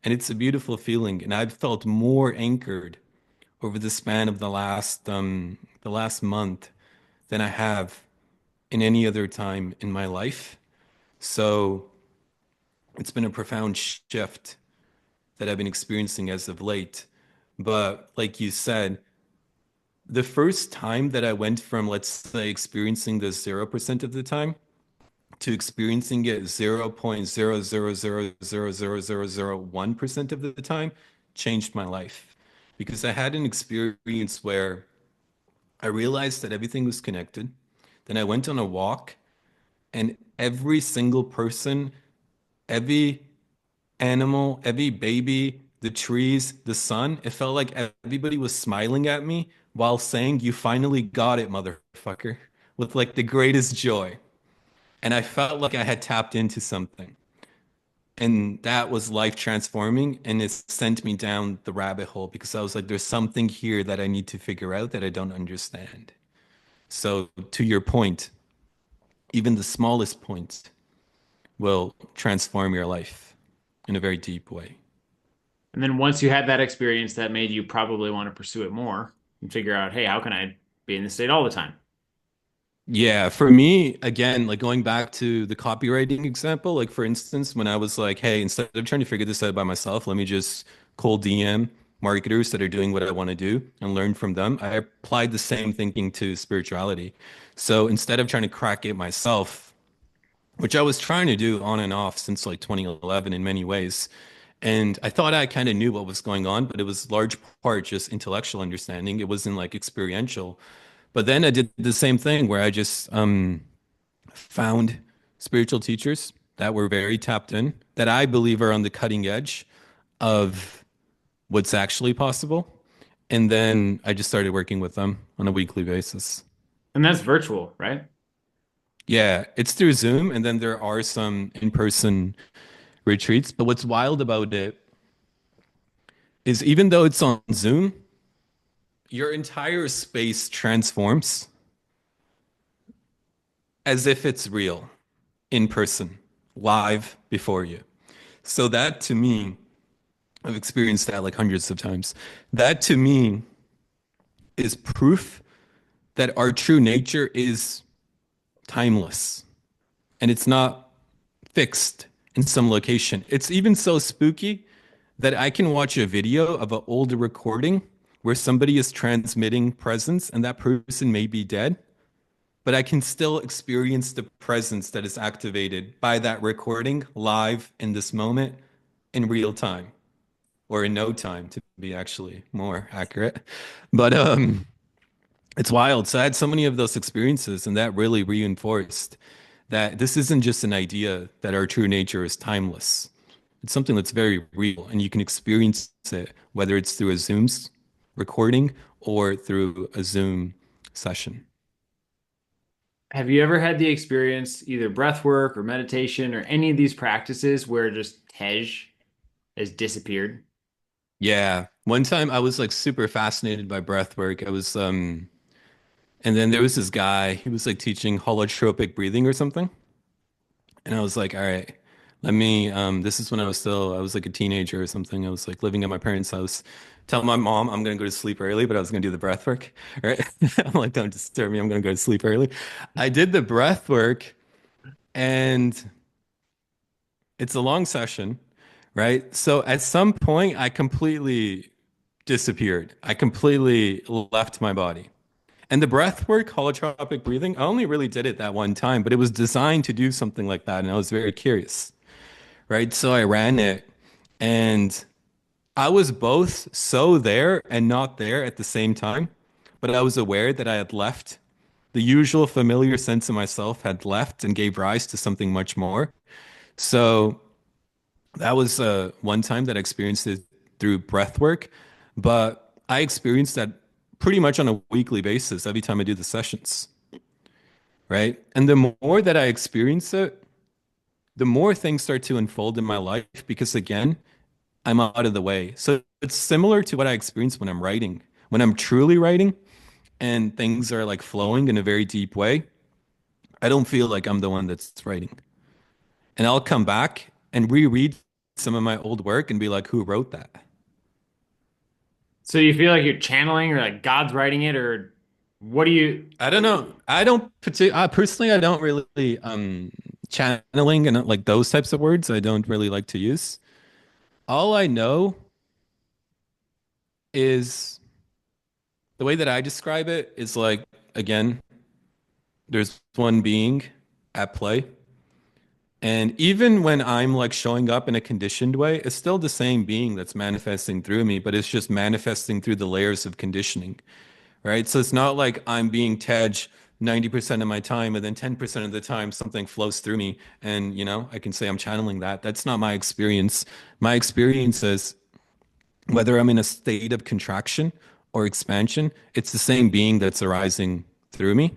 And it's a beautiful feeling. And I've felt more anchored over the span of the last month than I have in any other time in my life. So it's been a profound shift that I've been experiencing as of late. But like you said, the first time that I went from, let's say, experiencing this 0% of the time to experiencing it 0.000000001% of the time changed my life because I had an experience where I realized that everything was connected. Then I went on a walk and every single person, every animal, every baby, the trees, the sun, it felt like everybody was smiling at me while saying, "You finally got it, motherfucker," with like the greatest joy. And I felt like I had tapped into something. And that was life transforming. And it sent me down the rabbit hole because I was like, there's something here that I need to figure out that I don't understand. So, to your point, even the smallest point will transform your life in a very deep way. And then once you had that experience, that made you probably want to pursue it more and figure out, hey, how can I be in this state all the time? Yeah, for me, again, like going back to the copywriting example, like for instance, when I was like, hey, instead of trying to figure this out by myself, let me just cold DM marketers that are doing what I want to do and learn from them. I applied the same thinking to spirituality. So instead of trying to crack it myself, which I was trying to do on and off since like 2011 in many ways, and I thought I kind of knew what was going on, but it was large part just intellectual understanding. It wasn't like experiential. But then I did the same thing where I just found spiritual teachers that were very tapped in, that I believe are on the cutting edge of what's actually possible. And then I just started working with them on a weekly basis. And that's virtual, right? Yeah, it's through Zoom, and then there are some in-person retreats. But what's wild about it is even though it's on Zoom, your entire space transforms as if it's real, in person, live before you. So that to me, I've experienced that like hundreds of times. That to me is proof that our true nature is timeless and it's not fixed in some location. It's even so spooky that I can watch a video of an old recording where somebody is transmitting presence and that person may be dead, but I can still experience the presence that is activated by that recording live in this moment in real time or in no time to be actually more accurate. But it's wild. So I had so many of those experiences, and that really reinforced that this isn't just an idea that our true nature is timeless. It's something that's very real, and you can experience it whether it's through a Zoom's recording or through a Zoom session. Have you ever had the experience, either breath work or meditation or any of these practices where just Tej has disappeared? Yeah. One time I was like super fascinated by breath work. And then there was this guy, he was like teaching holotropic breathing or something. And I was like, all right, this is when I was like a teenager or something. I was like living at my parents' house. Tell my mom I'm gonna go to sleep early, but I was gonna do the breath work. Right? I'm like, don't disturb me. I'm gonna go to sleep early. I did the breath work, and it's a long session, right? So at some point, I completely disappeared. I completely left my body. And the breath work, holotropic breathing, I only really did it that one time, but it was designed to do something like that. And I was very curious, right? So I ran it, and I was both so there and not there at the same time. But I was aware that I had left. The usual familiar sense of myself had left and gave rise to something much more. So that was one time that I experienced it through breath work, but I experienced that pretty much on a weekly basis every time I do the sessions, right? And the more that I experience it, the more things start to unfold in my life because again, I'm out of the way. So it's similar to what I experience when I'm writing. When I'm truly writing and things are like flowing in a very deep way, I don't feel like I'm the one that's writing. And I'll come back and reread some of my old work and be like, who wrote that? So you feel like you're channeling or like God's writing it, or what do you? I don't know. Personally, I don't really channeling and like those types of words I don't really like to use. All I know is the way that I describe it is like again, there's one being at play. And even when I'm like showing up in a conditioned way, it's still the same being that's manifesting through me, but it's just manifesting through the layers of conditioning. Right? So it's not like I'm being Tej 90% of my time and then 10% of the time something flows through me and, I can say I'm channeling that. That's not my experience. My experience is whether I'm in a state of contraction or expansion, it's the same being that's arising through me.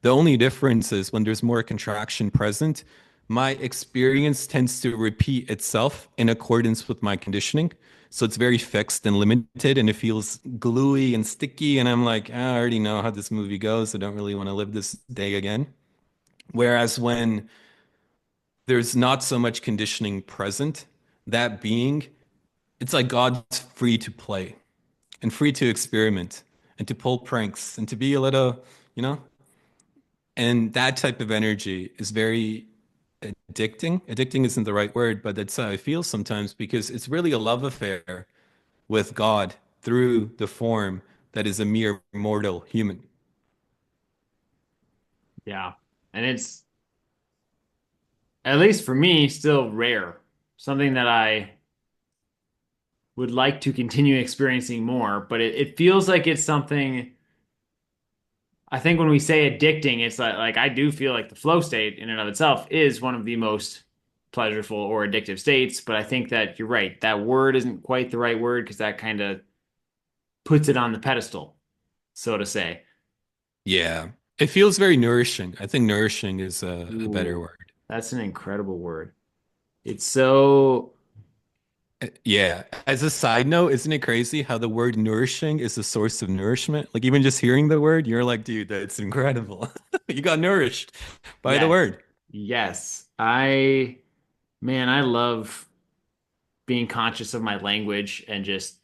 The only difference is when there's more contraction present, my experience tends to repeat itself in accordance with my conditioning. So it's very fixed and limited, and it feels gluey and sticky. And I'm like, I already know how this movie goes. I don't really want to live this day again. Whereas when there's not so much conditioning present, that being, it's like God's free to play and free to experiment and to pull pranks and to be a little, you know, and that type of energy is very addicting. Addicting isn't the right word, but that's how I feel sometimes because it's really a love affair with God through the form that is a mere mortal human. Yeah, and it's at least for me still rare. Something that I would like to continue experiencing more, but it feels like it's something I think when we say addicting, it's like I do feel like the flow state in and of itself is one of the most pleasurable or addictive states, but I think that you're right. That word isn't quite the right word because that kind of puts it on the pedestal, so to say. Yeah. It feels very nourishing. I think nourishing is a better Ooh, word. that's an incredible word. It's so, Yeah. As a side note, isn't it crazy how the word nourishing is a source of nourishment? Like even just hearing the word, you're like, dude, that's incredible. You got nourished by the yes, word. yes. Man, I love being conscious of my language and just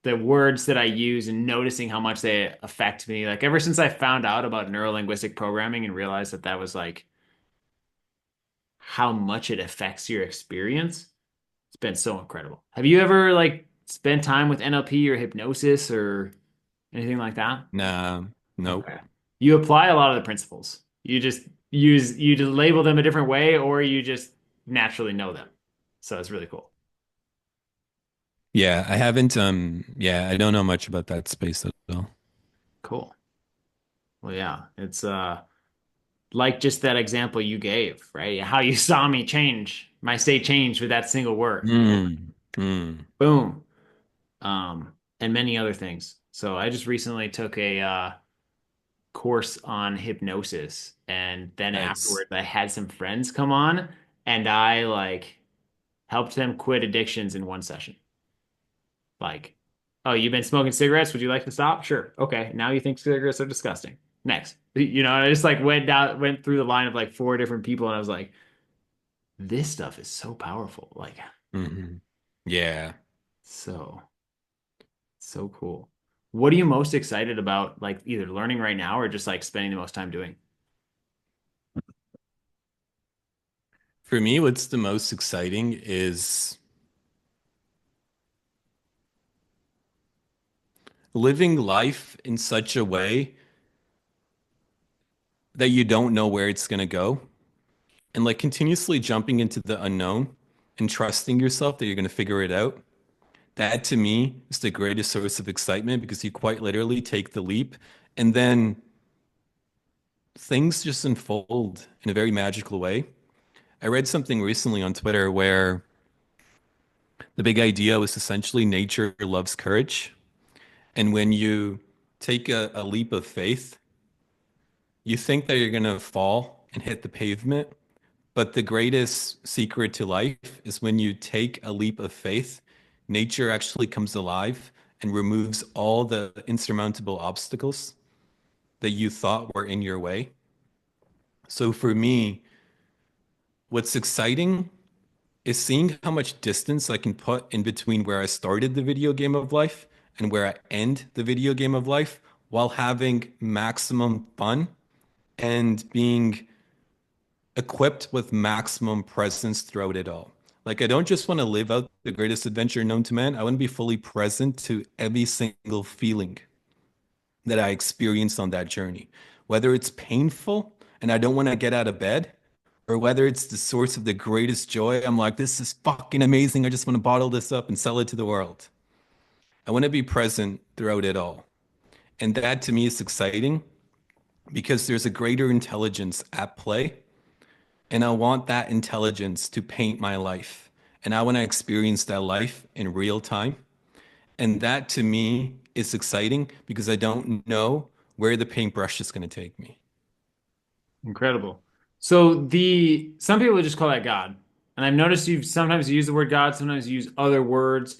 the words that I use and noticing how much they affect me. Like ever since I found out about neurolinguistic programming and realized that that was like how much it affects your experience, it's been so incredible. Have you ever like spent time with NLP or hypnosis or anything like that? Nah, nope. Okay. You apply a lot of the principles. You just label them a different way or you just naturally know them. So it's really cool. Yeah, I haven't yeah, I don't know much about that space at all. Cool. Well, yeah, it's like just that example you gave, right? How you saw me change, my state changed with that single word. Mm, mm, Boom. And many other things. So I just recently took a course on hypnosis, and then nice. afterwards I had some friends come on, and I like helped them quit addictions in one session. Like, oh, you've been smoking cigarettes? Would you like to stop? Sure. Okay. Now you think cigarettes are disgusting. Next. I just like went through the line of like four different people, and I was like, this stuff is so powerful. Like, Hmm. Yeah. so, so cool. What are you most excited about, like either learning right now or just like spending the most time doing? For me, what's the most exciting is living life in such a way that you don't know where it's going to go and like continuously jumping into the unknown and trusting yourself that you're going to figure it out. That to me is the greatest source of excitement because you quite literally take the leap and then things just unfold in a very magical way. I read something recently on Twitter where the big idea was essentially nature loves courage. And when you take a leap of faith, you think that you're going to fall and hit the pavement. But the greatest secret to life is when you take a leap of faith, nature actually comes alive and removes all the insurmountable obstacles that you thought were in your way. So for me, what's exciting is seeing how much distance I can put in between where I started the video game of life and where I end the video game of life while having maximum fun and being equipped with maximum presence throughout it all. Like, I don't just want to live out the greatest adventure known to man. I want to be fully present to every single feeling that I experienced on that journey, whether it's painful and I don't want to get out of bed, or whether it's the source of the greatest joy. I'm like, this is fucking amazing. I just want to bottle this up and sell it to the world. I want to be present throughout it all. And that to me is exciting because there's a greater intelligence at play. And I want that intelligence to paint my life. And I want to experience that life in real time. And that to me is exciting because I don't know where the paintbrush is going to take me. Incredible. So the some people would just call that God. And I've noticed you sometimes use the word God, sometimes you use other words.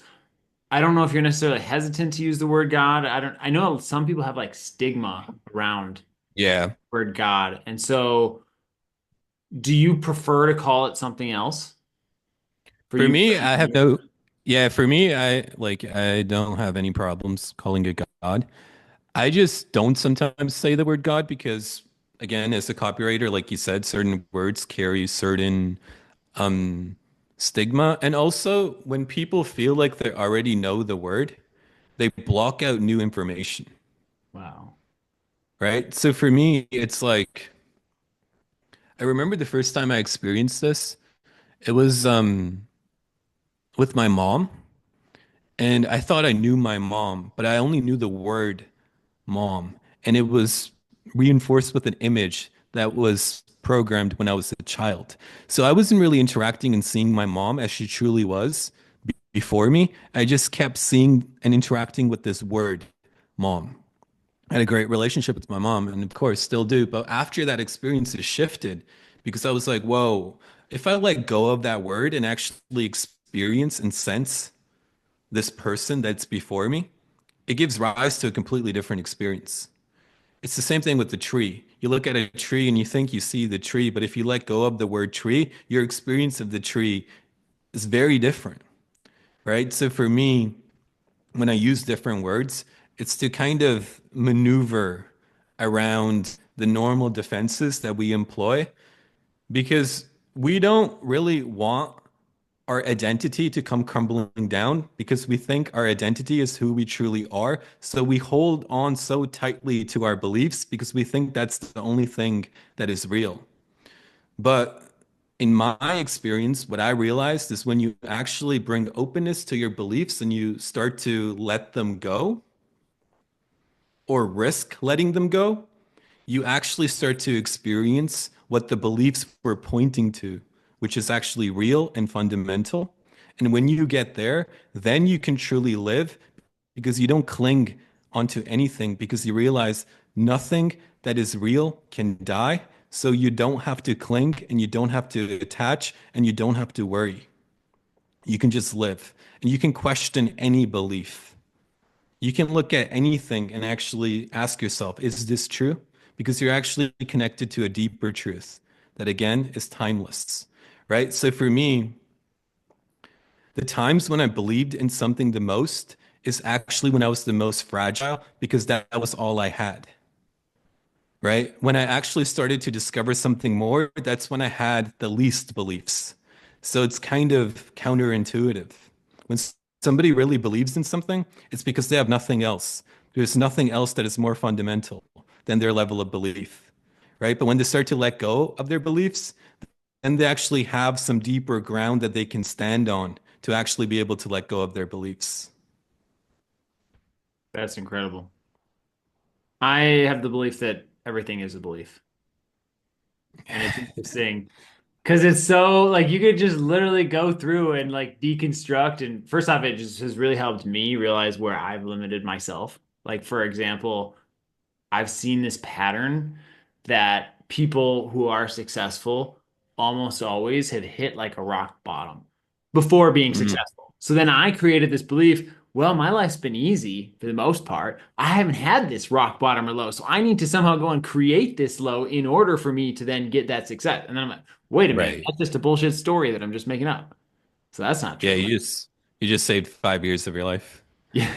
I don't know if you're necessarily hesitant to use the word God. I know some people have like stigma around Yeah. the word God. And so do you prefer to call it something else for For you me, I have personally? no, yeah, for me, I don't have any problems calling it God. I just don't sometimes say the word God because, again, as a copywriter, like you said, certain words carry certain um stigma. And also, when people feel like they already know the word, they block out new information, Wow. right? So for me, it's like I remember the first time I experienced this. It was with my mom, and I thought I knew my mom, but I only knew the word mom. And it was reinforced with an image that was programmed when I was a child. So I wasn't really interacting and seeing my mom as she truly was before me. I just kept seeing and interacting with this word, mom. I had a great relationship with my mom, and of course, still do. But after that experience has shifted, because I was like, whoa, if I let go of that word and actually experience and sense this person that's before me, it gives rise to a completely different experience. It's the same thing with the tree. You look at a tree and you think you see the tree, but if you let go of the word tree, your experience of the tree is very different, right? So for me, when I use different words, it's to kind of maneuver around the normal defenses that we employ because we don't really want our identity to come crumbling down because we think our identity is who we truly are. So we hold on so tightly to our beliefs because we think that's the only thing that is real. But in my experience, what I realized is when you actually bring openness to your beliefs and you start to let them go or risk letting them go, you actually start to experience what the beliefs were pointing to, which is actually real and fundamental. And when you get there, then you can truly live because you don't cling onto anything because you realize nothing that is real can die. So you don't have to cling and you don't have to attach and you don't have to worry. You can just live and you can question any belief. You can look at anything and actually ask yourself, is this true? Because you're actually connected to a deeper truth that, again, is timeless, right? So for me, the times when I believed in something the most is actually when I was the most fragile because that was all I had, right? When I actually started to discover something more, that's when I had the least beliefs. So it's kind of counterintuitive. When somebody really believes in something, it's because they have nothing else. There's nothing else that is more fundamental than their level of belief, right? But when they start to let go of their beliefs, then they actually have some deeper ground that they can stand on to actually be able to let go of their beliefs. That's incredible. I have the belief that everything is a belief. And it's interesting because it's so like you could just literally go through and like deconstruct. And first off, it just has really helped me realize where I've limited myself. Like, for example, I've seen this pattern that people who are successful almost always have hit like a rock bottom before being Mm, successful. So then I created this belief, well, my life's been easy for the most part. I haven't had this rock bottom or low. So I need to somehow go and create this low in order for me to then get that success. And then I'm like, wait a minute, right. that's just a bullshit story that I'm just making up. So that's not Yeah, true. you just saved 5 years of your life. Yeah,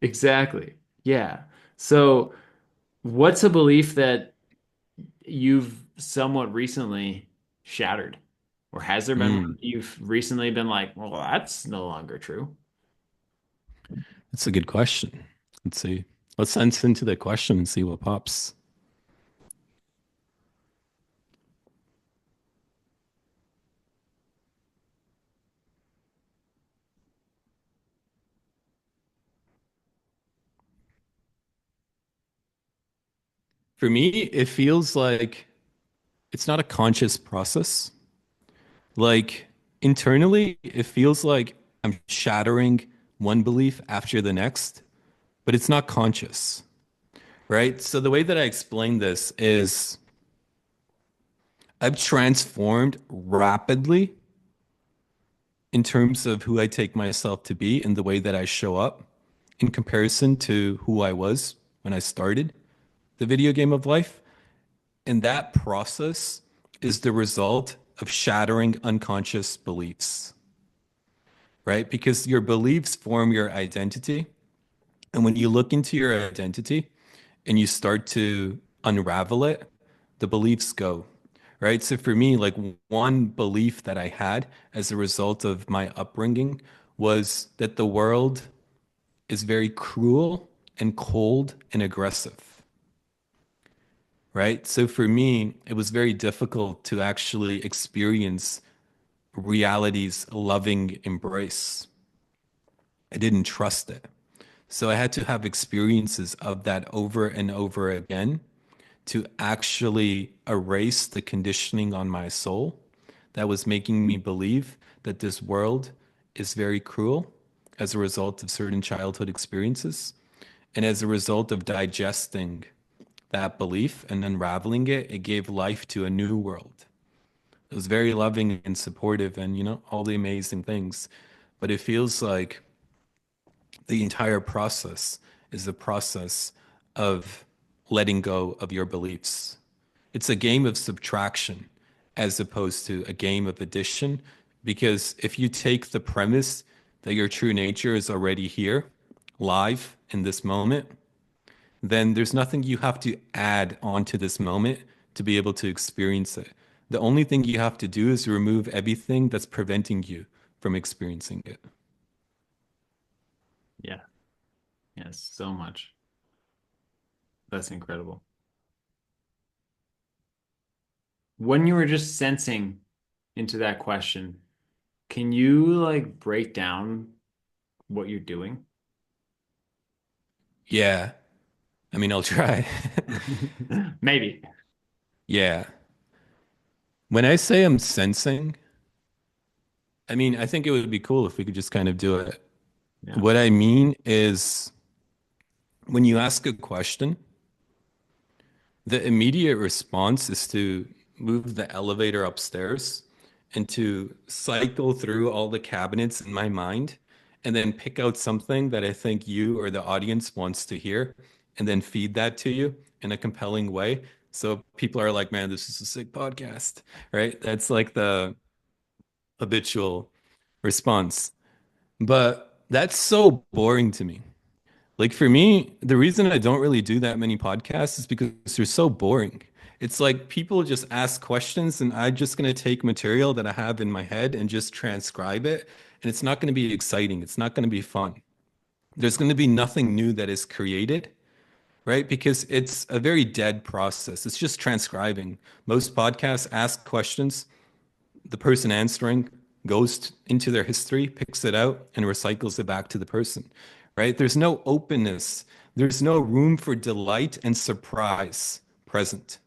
exactly. Yeah. So what's a belief that you've somewhat recently shattered? Or has there been one Mm, you've recently been like, well, that's no longer true? that's a good question. Let's see. Let's sense into the question and see what pops. For me, it feels like it's not a conscious process. Like internally, it feels like I'm shattering one belief after the next, but it's not conscious, right? So the way that I explain this is I've transformed rapidly in terms of who I take myself to be and the way that I show up in comparison to who I was when I started the video game of life. And that process is the result of shattering unconscious beliefs, right? Because your beliefs form your identity. And when you look into your identity and you start to unravel it, the beliefs go, right? So for me, like one belief that I had as a result of my upbringing was that the world is very cruel and cold and aggressive, right? So for me, it was very difficult to actually experience reality's loving embrace. I didn't trust it. So I had to have experiences of that over and over again to actually erase the conditioning on my soul that was making me believe that this world is very cruel as a result of certain childhood experiences. And as a result of digesting that belief and unraveling it, it gave life to a new world. It was very loving and supportive and, all the amazing things. But it feels like the entire process is the process of letting go of your beliefs. It's a game of subtraction as opposed to a game of addition. Because if you take the premise that your true nature is already here, live in this moment, then there's nothing you have to add onto this moment to be able to experience it. The only thing you have to do is remove everything that's preventing you from experiencing it. Yeah. Yes, so much. That's incredible. When you were just sensing into that question, can you like break down what you're doing? Yeah. I mean, I'll try. Maybe. Yeah. When I say I'm sensing, I mean, I think it would be cool if we could just kind of do it. Yeah. What I mean is when you ask a question, the immediate response is to move the elevator upstairs and to cycle through all the cabinets in my mind and then pick out something that I think you or the audience wants to hear and then feed that to you in a compelling way. So people are like, man, this is a sick podcast, right? That's like the habitual response. But that's so boring to me. Like for me, the reason I don't really do that many podcasts is because they're so boring. It's like people just ask questions and I'm just going to take material that I have in my head and just transcribe it. And it's not going to be exciting. It's not going to be fun. There's going to be nothing new that is created, right? Because it's a very dead process. It's just transcribing. Most podcasts ask questions, the person answering goes into their history, picks it out, and recycles it back to the person, right? There's no openness, there's no room for delight and surprise present.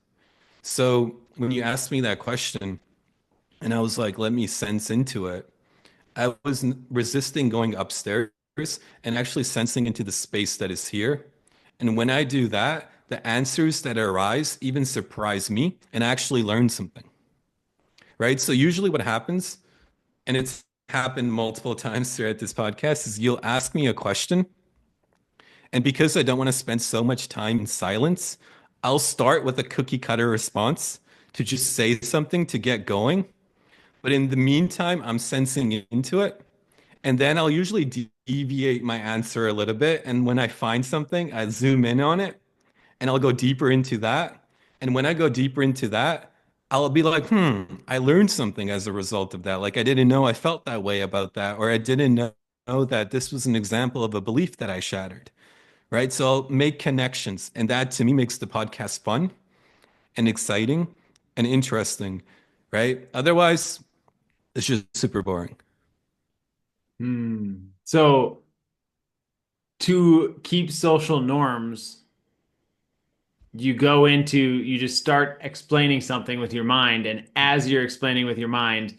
So when you asked me that question, and I was like, let me sense into it, I was resisting going upstairs and actually sensing into the space that is here. And when I do that, the answers that arise even surprise me and I actually learn something, right? So usually what happens, and it's happened multiple times throughout this podcast, is you'll ask me a question. And because I don't want to spend so much time in silence, I'll start with a cookie cutter response to just say something to get going. But in the meantime, I'm sensing into it. And then I'll usually deviate my answer a little bit. And when I find something, I zoom in on it and I'll go deeper into that. And when I go deeper into that, I'll be like, I learned something as a result of that. Like I didn't know I felt that way about that, or I didn't know that this was an example of a belief that I shattered. Right. So I'll make connections. And that to me makes the podcast fun and exciting and interesting. Right. Otherwise, it's just super boring. Hmm. So to keep social norms, you just start explaining something with your mind, and as you're explaining with your mind,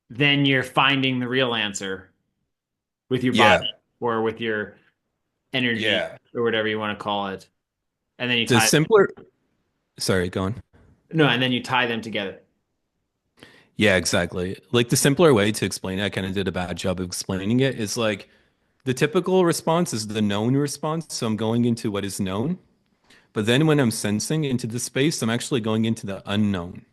then you're finding the real answer with your body Yeah. or with your energy Yeah. or whatever you want to call it. And then you The tie simpler, sorry, go on. no, and then you tie them together. Yeah, exactly. Like the simpler way to explain it, I kind of did a bad job of explaining it, is like the typical response is the known response. So I'm going into what is known. But then when I'm sensing into the space, I'm actually going into the unknown,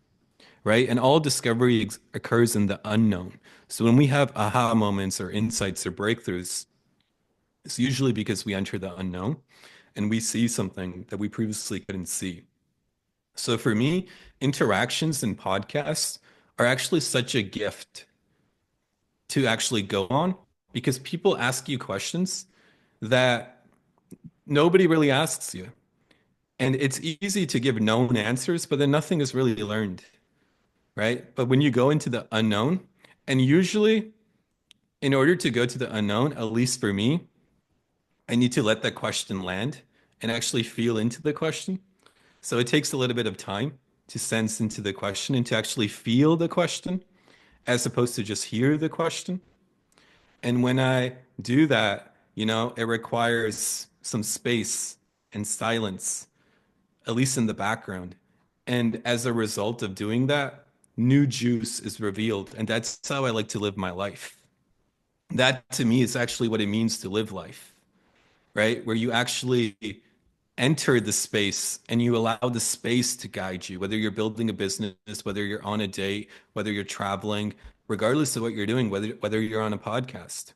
right? And all discovery occurs in the unknown. So when we have aha moments or insights or breakthroughs, it's usually because we enter the unknown and we see something that we previously couldn't see. So for me, interactions and podcasts are actually such a gift to actually go on because people ask you questions that nobody really asks you. And it's easy to give known answers, but then nothing is really learned, right? But when you go into the unknown, and usually in order to go to the unknown, at least for me, I need to let that question land and actually feel into the question. So it takes a little bit of time to sense into the question and to actually feel the question as opposed to just hear the question. And when I do that, it requires some space and silence, at least in the background. And as a result of doing that, new juice is revealed. And that's how I like to live my life. That to me is actually what it means to live life, right? Where you actually enter the space and you allow the space to guide you, whether you're building a business, whether you're on a date, whether you're traveling, regardless of what you're doing, whether you're on a podcast.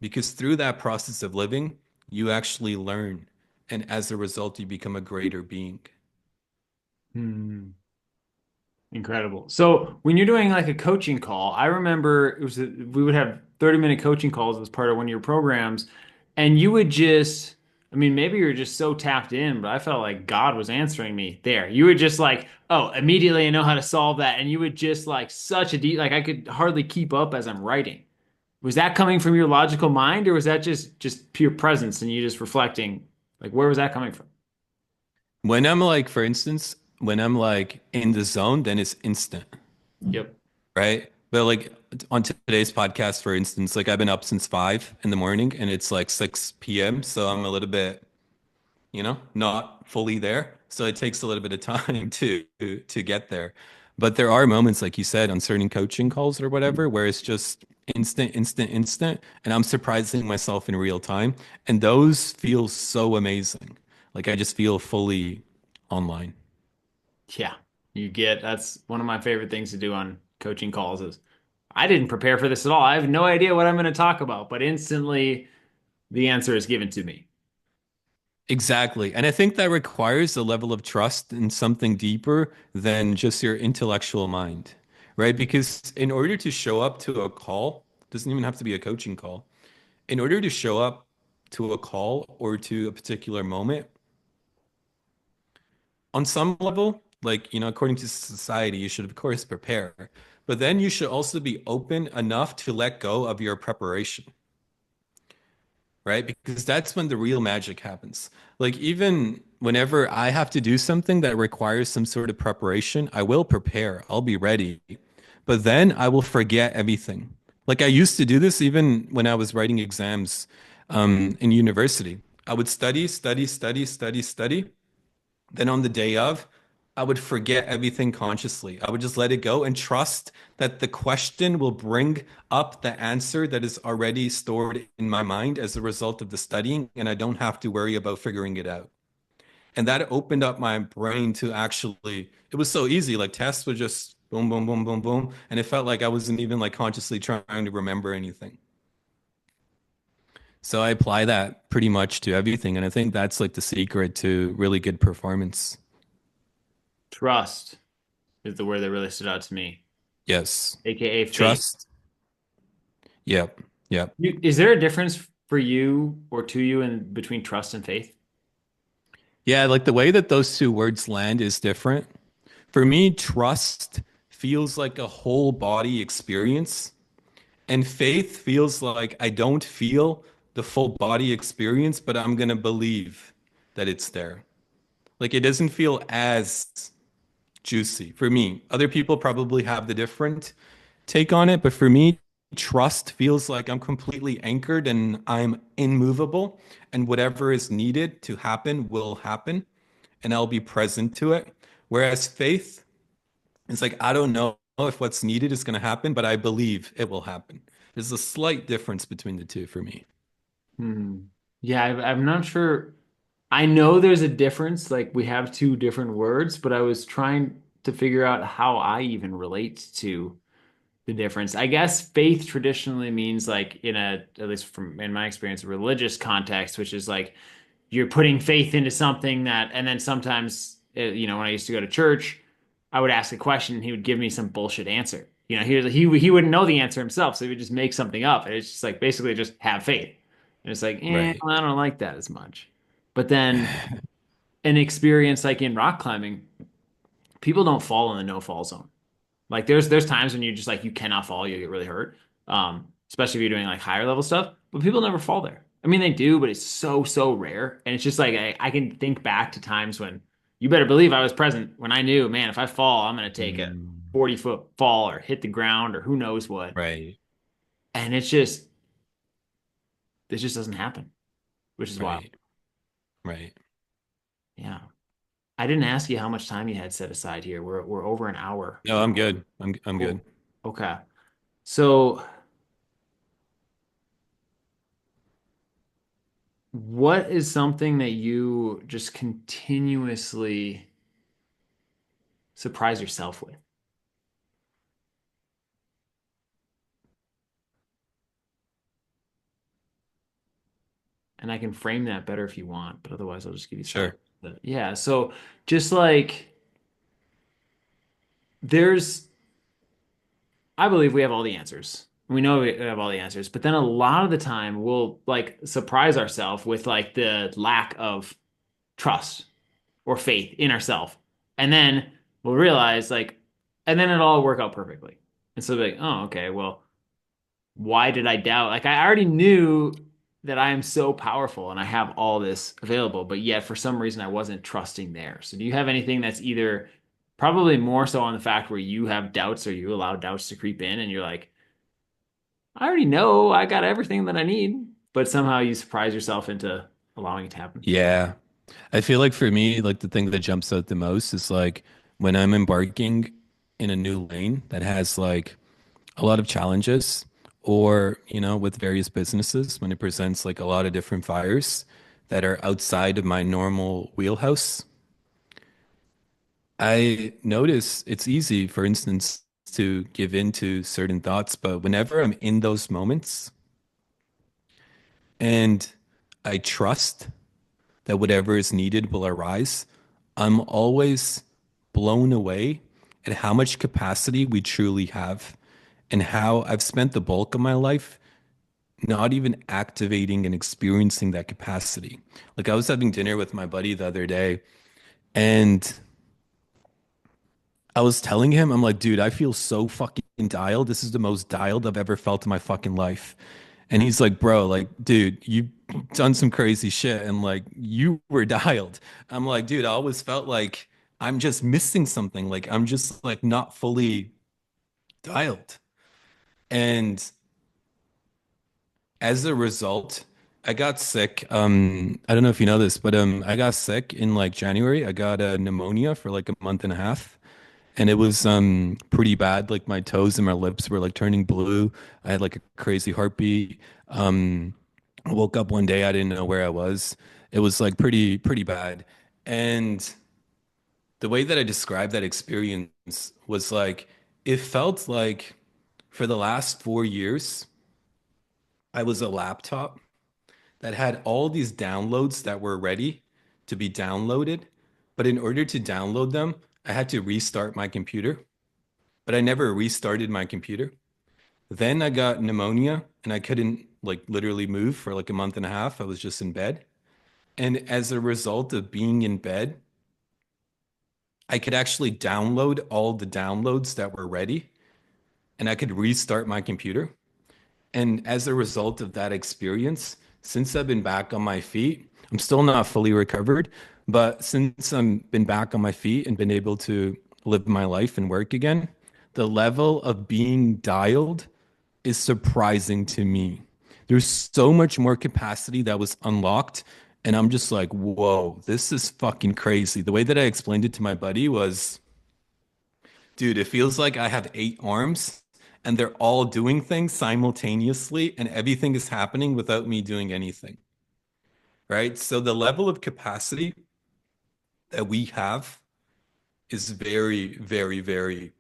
Because through that process of living, you actually learn. And as a result, you become a greater being. Hmm. Incredible. So when you're doing like a coaching call, I remember we would have 30-minute coaching calls as part of one of your programs, and you would just, I mean, maybe you're just so tapped in, but I felt like God was answering me there. You would just like, oh, immediately I know how to solve that, and you would just like such a deep, like I could hardly keep up as I'm writing. Was that coming from your logical mind, or was that just pure presence and you just reflecting? Like, where was that coming from? When I'm like, for instance, when I'm like in the zone, then it's instant, Yep. right? But like on today's podcast, for instance, like I've been up since 5 in the morning and it's like 6 p.m. So I'm a little bit, not fully there. So it takes a little bit of time to get there. But there are moments, like you said, on certain coaching calls or whatever, where it's just instant, instant, instant, and I'm surprising myself in real time. And those feel so amazing. Like I just feel fully online. Yeah, that's one of my favorite things to do on coaching calls is I didn't prepare for this at all. I have no idea what I'm going to talk about, but instantly the answer is given to me. Exactly. And I think that requires a level of trust in something deeper than just your intellectual mind, right? Because in order to show up to a call, doesn't even have to be a coaching call. In order to show up to a call or to a particular moment, on some level, like, according to society, you should, of course, prepare. But then you should also be open enough to let go of your preparation, right? Because that's when the real magic happens. Like, even whenever I have to do something that requires some sort of preparation, I will prepare, I'll be ready. But then I will forget everything. Like, I used to do this even when I was writing exams in university. I would study, study, study, study, study. Then on the day of, I would forget everything consciously. I would just let it go and trust that the question will bring up the answer that is already stored in my mind as a result of the studying, and I don't have to worry about figuring it out. And that opened up my brain to actually, it was so easy. Like tests were just boom, boom, boom, boom, boom. And it felt like I wasn't even like consciously trying to remember anything. So I apply that pretty much to everything. And I think that's like the secret to really good performance. Trust is the word that really stood out to me, Yes. aka faith. Trust. Yep. Yep. Is there a difference for you or to you in between trust and faith? Yeah, like the way that those two words land is different. For me, trust feels like a whole body experience, and faith feels like I don't feel the full body experience, but I'm gonna believe that it's there. Like it doesn't feel as juicy for me. Other people probably have the different take on it, but for me, trust feels like I'm completely anchored and I'm immovable, and whatever is needed to happen will happen, and I'll be present to it. Whereas faith is like, I don't know if what's needed is going to happen, but I believe it will happen. There's a slight difference between the two for me. Hmm. Yeah, I'm not sure. I know there's a difference. Like we have two different words, but I was trying to figure out how I even relate to the difference. I guess faith traditionally means like in at least from in my experience, a religious context, which is like you're putting faith into something that, and then sometimes, when I used to go to church, I would ask a question and he would give me some bullshit answer. He wouldn't know the answer himself, so he would just make something up. And it's just like basically just have faith. And it's like, Right. I don't like that as much. But then an experience like in rock climbing, people don't fall in the no fall zone. Like there's times when you just like you cannot fall, you get really hurt. Especially if you're doing like higher level stuff, but people never fall there. I mean, they do, but it's so, so rare. And it's just like I can think back to times when you better believe I was present when I knew, man, if I fall, I'm going to take a Mm, 40-foot fall or hit the ground or who knows what. right, And it's just, this just doesn't happen, which is wild. right, right. Yeah. I didn't ask you how much time you had set aside here. We're over an hour. No, I'm good. I'm good. Cool. Okay. So, what is something that you just continuously surprise yourself with? And I can frame that better if you want, but otherwise I'll just give you thoughts. Sure, But yeah, so just like there's, I believe we have all the answers. We know we have all the answers, but then a lot of the time we'll like surprise ourselves with like the lack of trust or faith in ourselves. And then we'll realize like, and then it'll all work out perfectly. And so like, oh, okay, well, why did I doubt? Like I already knew that I am so powerful and I have all this available, but yet for some reason I wasn't trusting there. So do you have anything that's either probably more so on the fact where you have doubts or you allow doubts to creep in and you're like, I already know I got everything that I need, but somehow you surprise yourself into allowing it to happen? yeah. I feel like for me, like the thing that jumps out the most is like when I'm embarking in a new lane that has like a lot of challenges, or, with various businesses when it presents like a lot of different fires that are outside of my normal wheelhouse. I notice it's easy, for instance, to give in to certain thoughts, but whenever I'm in those moments and I trust that whatever is needed will arise, I'm always blown away at how much capacity we truly have and how I've spent the bulk of my life not even activating and experiencing that capacity. Like I was having dinner with my buddy the other day and I was telling him, I'm like, dude, I feel so fucking dialed. This is the most dialed I've ever felt in my fucking life. And he's like, bro, like, dude, you've done some crazy shit and like you were dialed. I'm like, dude, I always felt like I'm just missing something. Like I'm just like not fully dialed. And as a result, I got sick. I don't know if you know this, but I got sick in like January. I got pneumonia for like a month and a half. And it was pretty bad. Like my toes and my lips were like turning blue. I had like a crazy heartbeat. I woke up one day, I didn't know where I was. It was like pretty bad. And the way that I described that experience was like it felt like for the last 4 years, I was a laptop that had all these downloads that were ready to be downloaded. But in order to download them, I had to restart my computer, but I never restarted my computer. Then I got pneumonia and I couldn't like literally move for like a month and a half. I was just in bed. And as a result of being in bed, I could actually download all the downloads that were ready and I could restart my computer. And as a result of that experience, since I've been back on my feet, I'm still not fully recovered, but since I've been back on my feet and been able to live my life and work again, the level of being dialed is surprising to me. There's so much more capacity that was unlocked. And I'm just like, whoa, this is fucking crazy. The way that I explained it to my buddy was, dude, it feels like I have 8 arms and they're all doing things simultaneously and everything is happening without me doing anything. Right. So the level of capacity that we have is very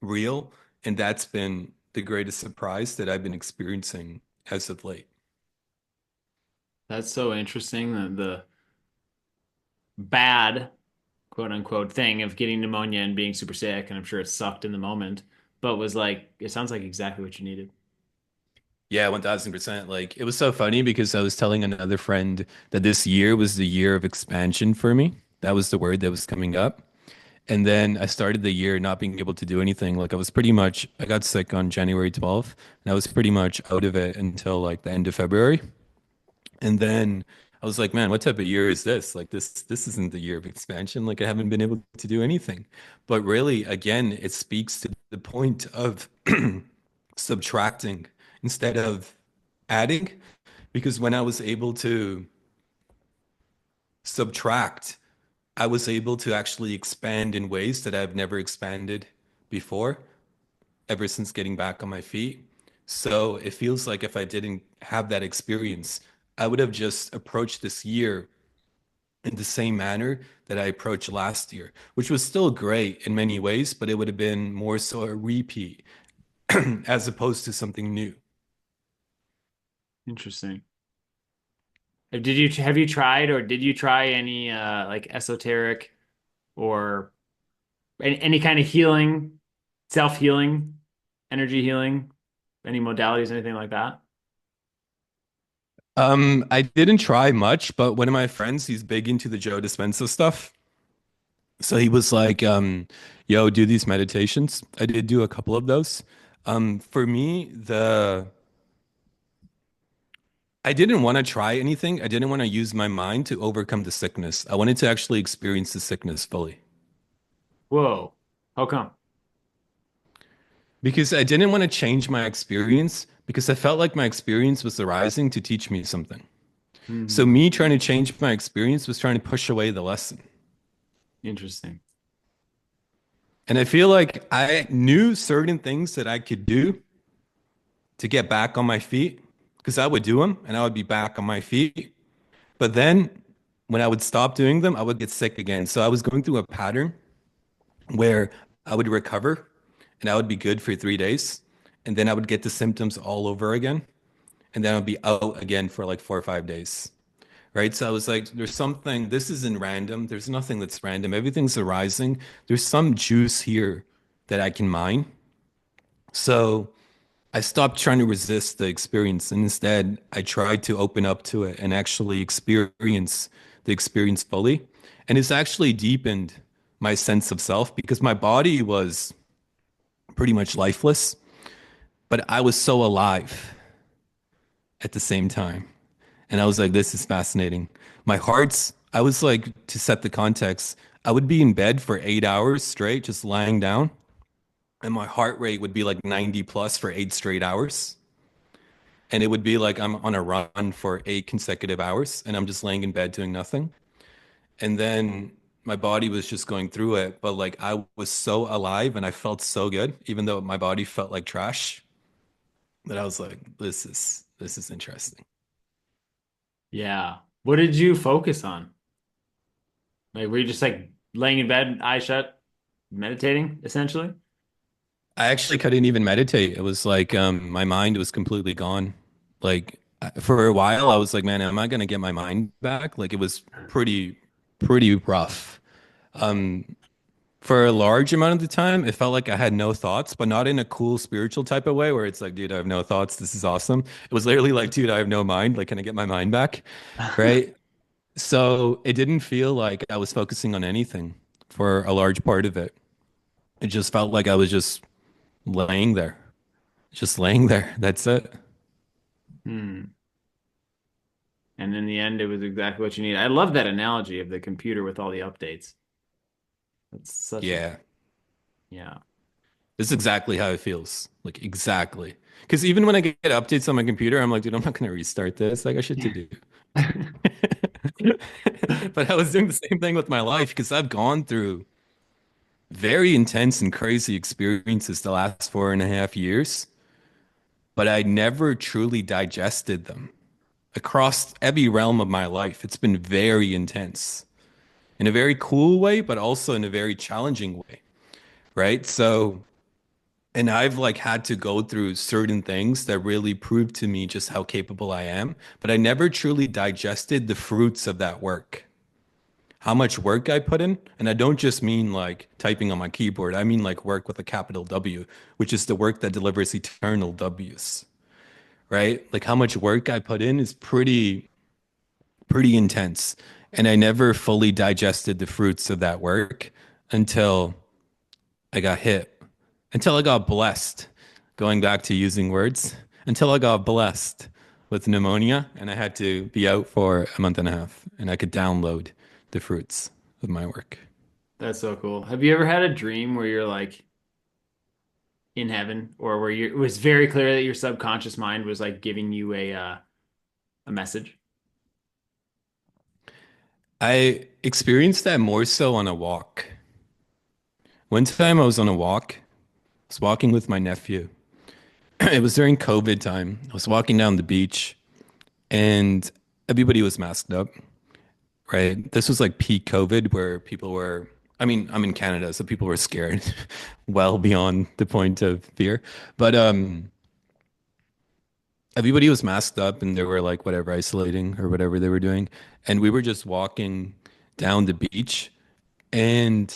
real. And that's been the greatest surprise that I've been experiencing as of late. That's so interesting. The bad quote unquote thing of getting pneumonia and being super sick, and I'm sure it sucked in the moment, but was like it sounds like exactly what you needed. Yeah, 1000%. Like it was so funny because I was telling another friend that this year was the year of expansion for me. That was the word that was coming up. And then I started the year not being able to do anything. Like I got sick on January 12th and I was pretty much out of it until like the end of February. And then I was like, man, what type of year is this? Like this isn't the year of expansion. Like I haven't been able to do anything. But really, again, it speaks to the point of subtracting instead of adding. Because when I was able to subtract, I was able to actually expand in ways that I've never expanded before, ever since getting back on my feet. So it feels like if I didn't have that experience, I would have just approached this year in the same manner that I approached last year, which was still great in many ways, but it would have been more so a repeat as opposed to something new. Interesting. Have you tried or did you try any like esoteric or any kind of healing, self-healing, energy healing, any modalities, anything like that? I didn't try much, but one of my friends, he's big into the Joe Dispenza stuff. So he was like, yo, do these meditations. I did do a couple of those. For me, I didn't want to try anything. I didn't want to use my mind to overcome the sickness. I wanted to actually experience the sickness fully Whoa. How come? because I didn't want to change my experience because I felt like my experience was arising to teach me something. So Hmm. me trying to change my experience was trying to push away the lesson. Interesting. And I feel like I knew certain things that I could do to get back on my feet because I would do them and I would be back on my feet. But then when I would stop doing them, I would get sick again. So I was going through a pattern where I would recover and I would be good for 3 days. And then I would get the symptoms all over again. And then I'd be out again for like 4 or 5 days. Right. So I was like, there's something, this isn't random. There's nothing that's random. Everything's arising. There's some juice here that I can mine. So I stopped trying to resist the experience. And instead, I tried to open up to it and actually experience the experience fully. And it's actually deepened my sense of self because my body was pretty much lifeless, but I was so alive at the same time. And I was like, this is fascinating. I was like, to set the context, I would be in bed for 8 hours straight, just lying down, and my heart rate would be like 90 plus for 8 straight hours. And it would be like I'm on a run for 8 consecutive hours and I'm just laying in bed doing nothing. And then my body was just going through it. But like I was so alive and I felt so good, even though my body felt like trash, that I was like, this is interesting. Yeah. What did you focus on? Like, were you just like laying in bed, eyes shut, meditating, essentially? I actually couldn't even meditate. It was like my mind was completely gone. Like for a while I was like, man, am I gonna get my mind back? Like it was pretty rough. Um for a large amount of the time, it felt like I had no thoughts, but not in a cool spiritual type of way where it's like, dude, I have no thoughts. This is awesome. It was literally like, dude, I have no mind. Like, can I get my mind back? Right. So it didn't feel like I was focusing on anything for a large part of it. It just felt like I was laying there, just laying there. That's it. Hmm. And in the end, it was exactly what you need. I love that analogy of the computer with all the updates. That's such a, Yeah. yeah. This is exactly how it feels. Like, exactly. Because even when I get updates on my computer, I'm like, dude, I'm not going to restart this. I got shit to do. But I was doing the same thing with my life because I've gone through very intense and crazy experiences the last 4.5 years, but I never truly digested them across every realm of my life. It's been very intense in a very cool way, but also in a very challenging way, right? So, and I've like had to go through certain things that really proved to me just how capable I am, but I never truly digested the fruits of that work. How much work I put in. And I don't just mean like typing on my keyboard. I mean like work with a capital W, which is the work that delivers eternal W's, right? Like how much work I put in is pretty intense. And I never fully digested the fruits of that work until I got hit, until I got blessed, going back to using words, until I got blessed with pneumonia, and I had to be out for a month and a half, and I could download the fruits of my work. That's so cool. Have you ever had a dream where you're like in heaven or where it was very clear that your subconscious mind was like giving you a message? I experienced that more so on a walk. One time I was on a walk, I was walking with my nephew. It was during COVID time. I was walking down the beach and everybody was masked up, right? This was like peak COVID where people were, I mean, I'm in Canada, so people were scared well beyond the point of fear. But everybody was masked up and they were like whatever, isolating or whatever they were doing. And we were just walking down the beach. And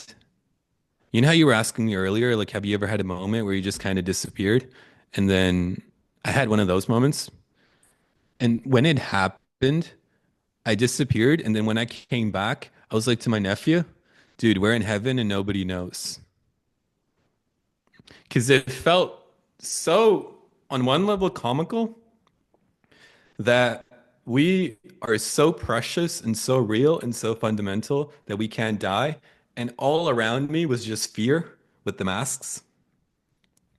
you know how you were asking me earlier, like, have you ever had a moment where you just kind of disappeared? And then I had one of those moments. And when it happened, I disappeared. And then when I came back, I was like to my nephew, dude, we're in heaven and nobody knows. Because it felt so, on one level, comical that we are so precious and so real and so fundamental that we can't die. And all around me was just fear with the masks.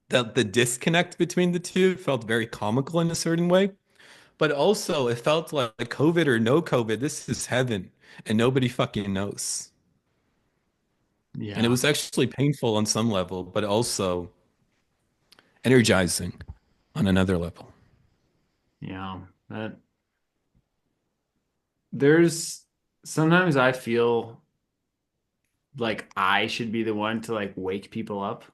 That the disconnect between the two felt very comical in a certain way. But also, it felt like COVID or no COVID, this is heaven and nobody fucking knows. And it Yeah. was actually painful on some level, but also energizing on another level. Yeah. That there's sometimes I feel like I should be the one to like wake people up.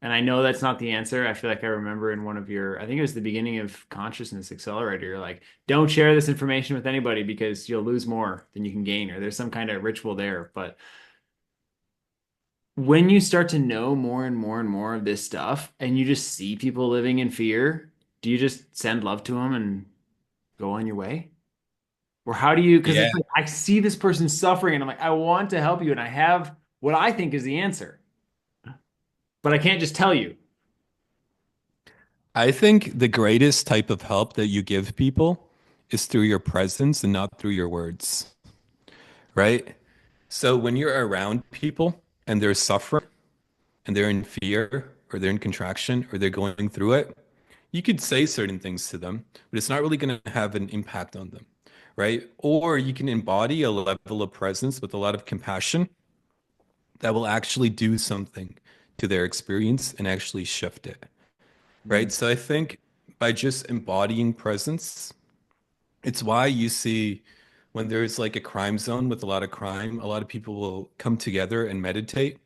And I know that's not the answer. I feel like I remember in one of your, I think it was the beginning of Consciousness Accelerator, you're like, don't share this information with anybody because you'll lose more than you can gain, or there's some kind of ritual there. But when you start to know more and more and more of this stuff and you just see people living in fear, do you just send love to them and go on your way? Or how do you, because Yeah, it's like, I see this person suffering and I'm like, I want to help you and I have what I think is the answer, but I can't just tell you. I think the greatest type of help that you give people is through your presence and not through your words, right? So when you're around people and they're suffering and they're in fear or they're in contraction or they're going through it, you could say certain things to them, but it's not really going to have an impact on them, right? Or you can embody a level of presence with a lot of compassion that will actually do something to their experience and actually shift it, Mm. right? So I think by just embodying presence, it's why you see when there's like a crime zone with a lot of crime, a lot of people will come together and meditate,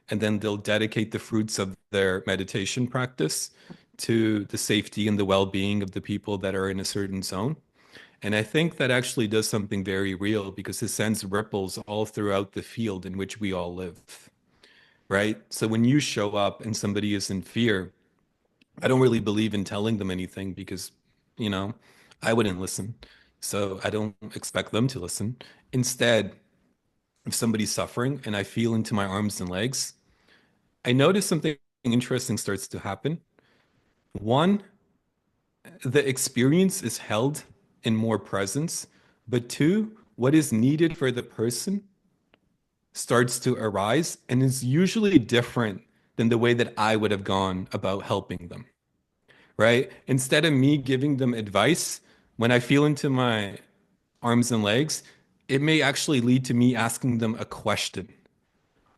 and then they'll dedicate the fruits of their meditation practice to the safety and the well-being of the people that are in a certain zone. And I think that actually does something very real because it sends ripples all throughout the field in which we all live, right? So when you show up and somebody is in fear, I don't really believe in telling them anything because, you know, I wouldn't listen. So I don't expect them to listen. Instead, if somebody's suffering and I feel into my arms and legs, I notice something interesting starts to happen. One, the experience is held in more presence. But two, what is needed for the person starts to arise and is usually different than the way that I would have gone about helping them, right? Instead of me giving them advice, when I feel into my arms and legs, it may actually lead to me asking them a question,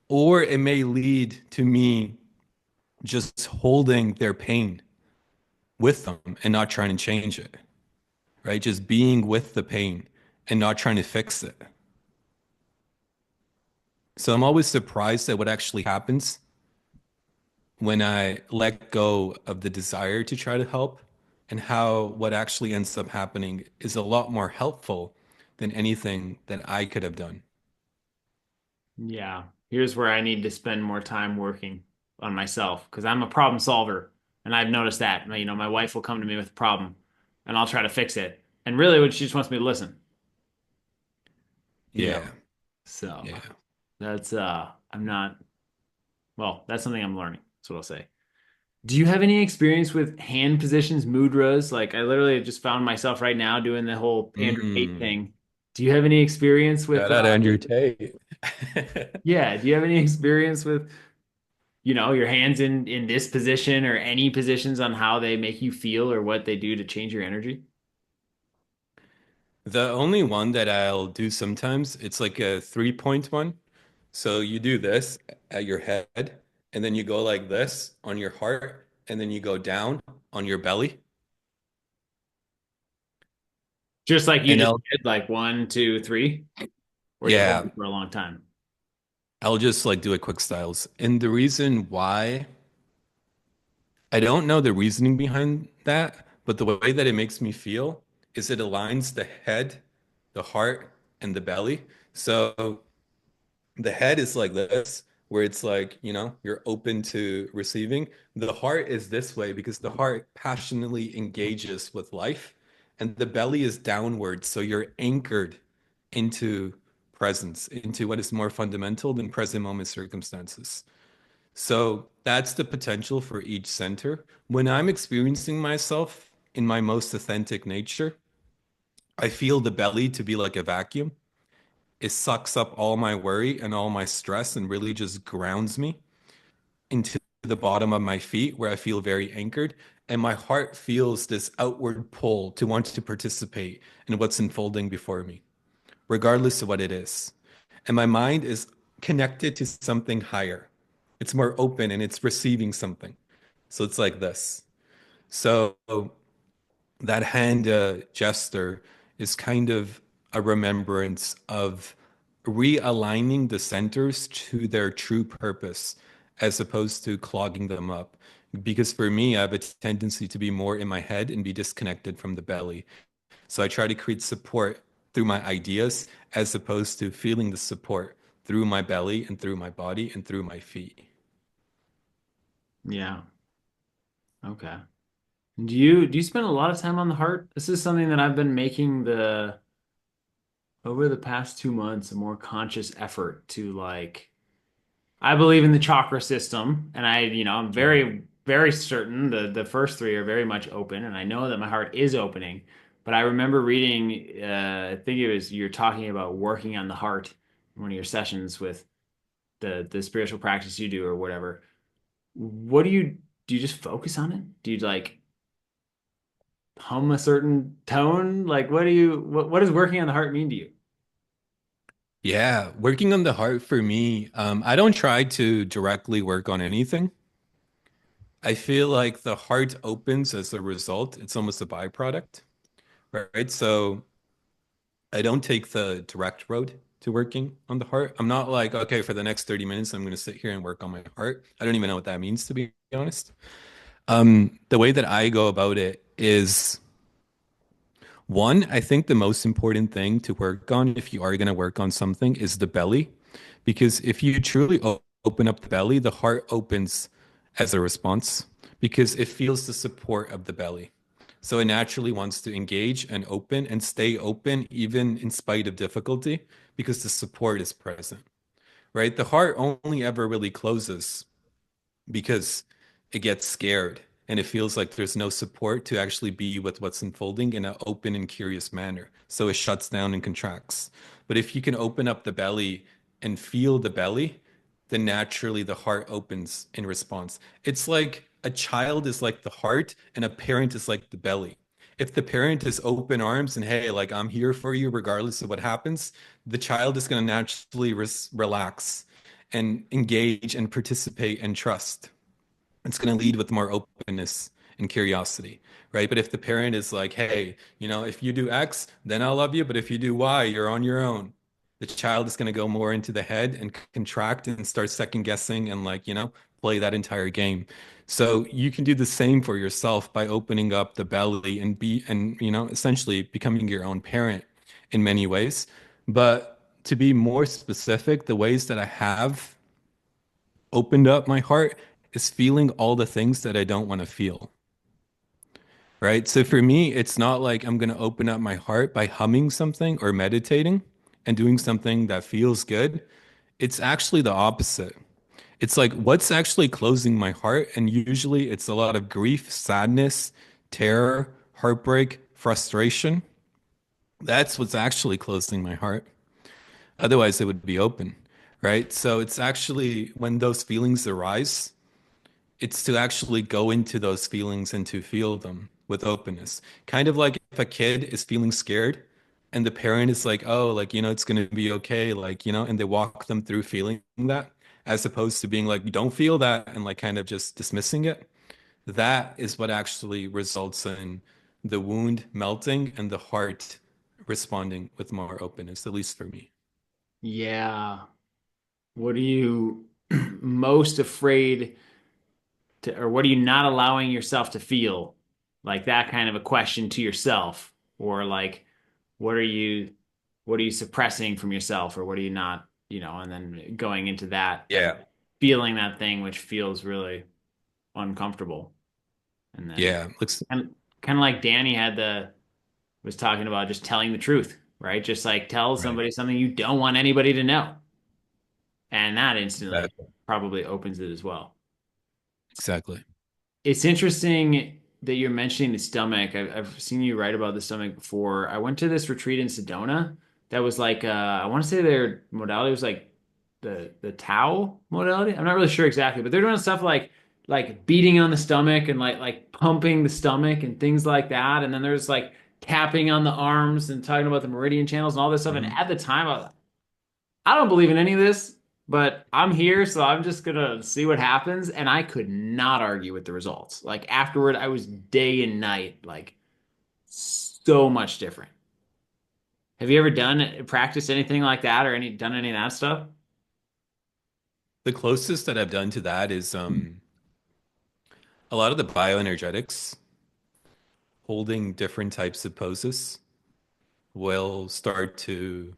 or it may lead to me just holding their pain with them and not trying to change it, right? Just being with the pain and not trying to fix it. So I'm always surprised at what actually happens when I let go of the desire to try to help and how what actually ends up happening is a lot more helpful than anything that I could have done. Yeah. Here's where I need to spend more time working on myself because I'm a problem solver. And I've noticed that. My wife will come to me with a problem and I'll try to fix it. And really, what she just wants me to listen, you know. Yeah. So Yeah. that's I'm not, well, that's something I'm learning. That's what I'll say. Do you have any experience with hand positions, mudras? Like I literally just found myself right now doing the whole Andrew Tate Mm. thing. Do you have any experience with Shout out Andrew Tate. yeah, do you have any experience with, your hands in this position or any positions on how they make you feel or what they do to change your energy? The only one that I'll do sometimes, it's like a 3 point one. So you do this at your head, and then you go like this on your heart, and then you go down on your belly. Just like you And just did, like one, two, three, or you hold yeah, it for a long time. I'll just like do it quick styles. And the reason why, I don't know the reasoning behind that, but the way that it makes me feel is it aligns the head, the heart, and the belly. So the head is like this, where it's like, you're open to receiving. The heart is this way because the heart passionately engages with life, and the belly is downward. So you're anchored into presence, into what is more fundamental than present moment circumstances. So that's the potential for each center. When I'm experiencing myself in my most authentic nature, I feel the belly to be like a vacuum. It sucks up all my worry and all my stress and really just grounds me into the bottom of my feet where I feel very anchored. And my heart feels this outward pull to want to participate in what's unfolding before me, regardless of what it is. And my mind is connected to something higher. It's more open and it's receiving something. So it's like this. So that hand gesture is kind of a remembrance of realigning the centers to their true purpose as opposed to clogging them up. Because for me, I have a tendency to be more in my head and be disconnected from the belly. So I try to create support through my ideas as opposed to feeling the support through my belly and through my body and through my feet. Yeah. Okay. Do you spend a lot of time on the heart? This is something that I've been making the over the past 2 months a more conscious effort to like I believe in the chakra system and I'm very, very certain the first three are very much open and I know that my heart is opening. But I remember reading I think it was you're talking about working on the heart in one of your sessions with the spiritual practice you do or whatever. What do you just focus on it? Do you like hum a certain tone? Like what does working on the heart mean to you? Yeah, working on the heart for me, I don't try to directly work on anything. I feel like the heart opens as a result. It's almost a byproduct, right? So I don't take the direct road to working on the heart. I'm not like, okay, for the next 30 minutes, I'm going to sit here and work on my heart. I don't even know what that means, to be honest. The way that I go about it is one, I think the most important thing to work on if you are going to work on something is the belly. Because if you truly open up the belly, the heart opens as a response because it feels the support of the belly. So it naturally wants to engage and open and stay open even in spite of difficulty because the support is present, right? The heart only ever really closes because it gets scared and it feels like there's no support to actually be with what's unfolding in an open and curious manner. So it shuts down and contracts. But if you can open up the belly and feel the belly, then naturally the heart opens in response. It's like a child is like the heart and a parent is like the belly. If the parent is open arms and hey, like I'm here for you regardless of what happens, the child is going to naturally relax and engage and participate and trust. It's going to lead with more openness and curiosity, right? But if the parent is like, hey, if you do X, then I'll love you. But if you do Y, you're on your own. The child is going to go more into the head and contract and start second guessing and like, play that entire game. So you can do the same for yourself by opening up the belly and essentially becoming your own parent in many ways. But to be more specific, the ways that I have opened up my heart is feeling all the things that I don't want to feel. Right. So for me, it's not like I'm going to open up my heart by humming something or meditating and doing something that feels good. It's actually the opposite. It's like what's actually closing my heart, and usually it's a lot of grief, sadness, terror, heartbreak, frustration. That's what's actually closing my heart. Otherwise, it would be open, right? So it's actually when those feelings arise, it's to actually go into those feelings and to feel them with openness. Kind of like if a kid is feeling scared and the parent is like, oh, like, it's going to be okay, like, and they walk them through feeling that, as opposed to being like, don't feel that and like kind of just dismissing it. That is what actually results in the wound melting and the heart responding with more openness, at least for me. Yeah. What are you most afraid to, or what are you not allowing yourself to feel? Like that kind of a question to yourself, or like, what are you, what are you suppressing from yourself, or what are you not, and then going into that and Yeah. feeling that thing which feels really uncomfortable, and then Yeah. Looks kind of like Danny had the was talking about just telling the truth, right? Just like tell right. somebody something you don't want anybody to know, and that instantly Exactly. probably opens it as well. Exactly. It's interesting that you're mentioning the stomach. I've seen you write about the stomach before. I went to this retreat in Sedona that was like I want to say their modality was like the Tao modality. I'm not really sure exactly, but they're doing stuff like beating on the stomach and like pumping the stomach and things like that. And then there's like tapping on the arms and talking about the meridian channels and all this stuff. And Mhm. at the time, I don't believe in any of this, but I'm here, so I'm just gonna see what happens. And I could not argue with the results. Like afterward, I was day and night, like so much different. Have you ever practiced anything like that or done any of that stuff? The closest that I've done to that is a lot of the bioenergetics, holding different types of poses will start to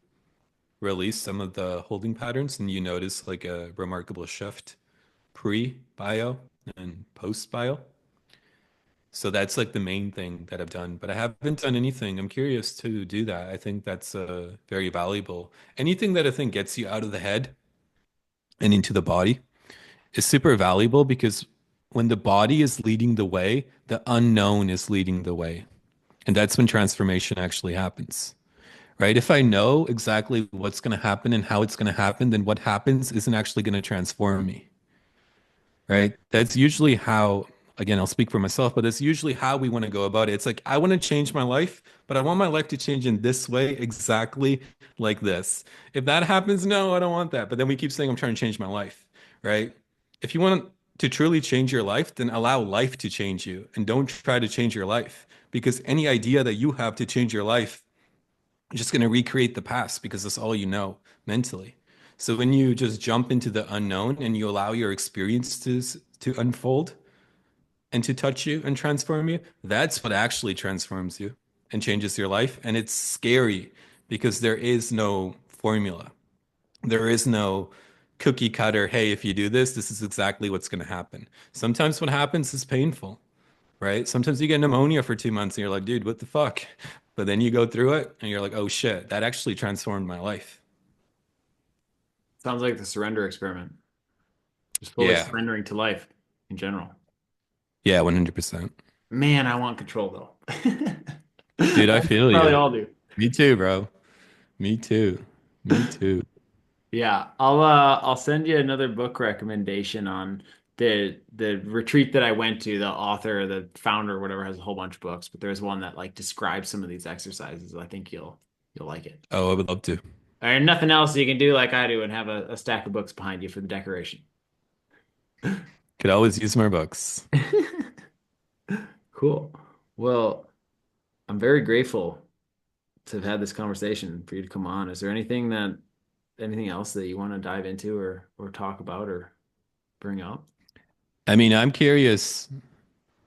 release some of the holding patterns, and you notice like a remarkable shift pre-bio and post-bio. So that's like the main thing that I've done, but I haven't done anything. I'm curious to do that. I think that's very valuable. Anything that I think gets you out of the head and into the body is super valuable because when the body is leading the way, the unknown is leading the way. And that's when transformation actually happens, right? If I know exactly what's going to happen and how it's going to happen, then what happens isn't actually going to transform me, right? That's usually how, again, I'll speak for myself, but that's usually how we want to go about it. It's like, I want to change my life, but I want my life to change in this way, exactly like this. If that happens, no, I don't want that. But then we keep saying, I'm trying to change my life, right? If you want to truly change your life, then allow life to change you and don't try to change your life because any idea that you have to change your life is just going to recreate the past because that's all you know mentally. So when you just jump into the unknown and you allow your experiences to unfold and to touch you and transform you, that's what actually transforms you and changes your life. And it's scary because there is no formula. There is no cookie cutter. Hey, if you do this, this is exactly what's going to happen. Sometimes what happens is painful, right? Sometimes you get pneumonia for 2 months and you're like, dude, what the fuck? But then you go through it and you're like, oh shit, that actually transformed my life. Sounds like the surrender experiment. Just fully Yeah. surrendering to life in general. Yeah, 100%. Man, I want control though. Dude, I I feel probably you. all do. Me too, bro. Me too. Me too. Yeah, I'll send you another book recommendation on the retreat that I went to. The author, the founder, whatever, has a whole bunch of books, but there's one that like describes some of these exercises. I think you'll like it. Oh, I would love to. And nothing else you can do like I do and have a stack of books behind you for the decoration. Could always use more books. Cool. Well, I'm very grateful to have had this conversation for you to come on. Is there anything else that you want to dive into or talk about or bring up? I mean, I'm curious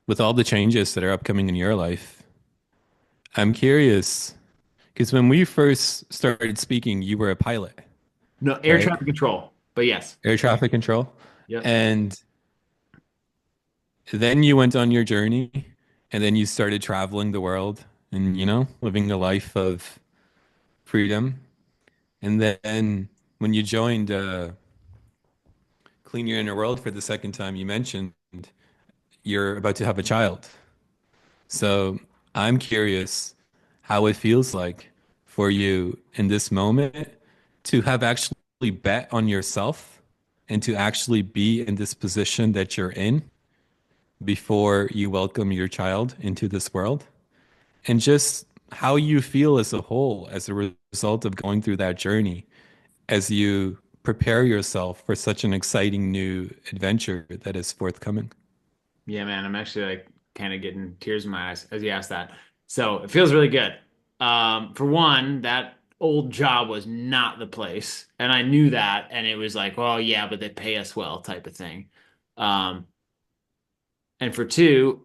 with all the changes that are upcoming in your life. I'm curious because when we first started speaking, you were a pilot, No, air right? traffic control. But yes. Air traffic control. Yep. And then you went on your journey and then you started traveling the world and, living a life of freedom. And then when you joined clean your inner world for the second time, you mentioned you're about to have a child. So I'm curious how it feels like for you in this moment to have actually bet on yourself and to actually be in this position that you're in before you welcome your child into this world, and just how you feel as a whole as a result of going through that journey as you prepare yourself for such an exciting new adventure that is forthcoming. Yeah, man, I'm actually like kind of getting tears in my eyes as you asked that. So it feels really good. For one, that old job was not the place, and I knew that, and it was like, well, yeah, but they pay us well, type of thing. Um, and for two,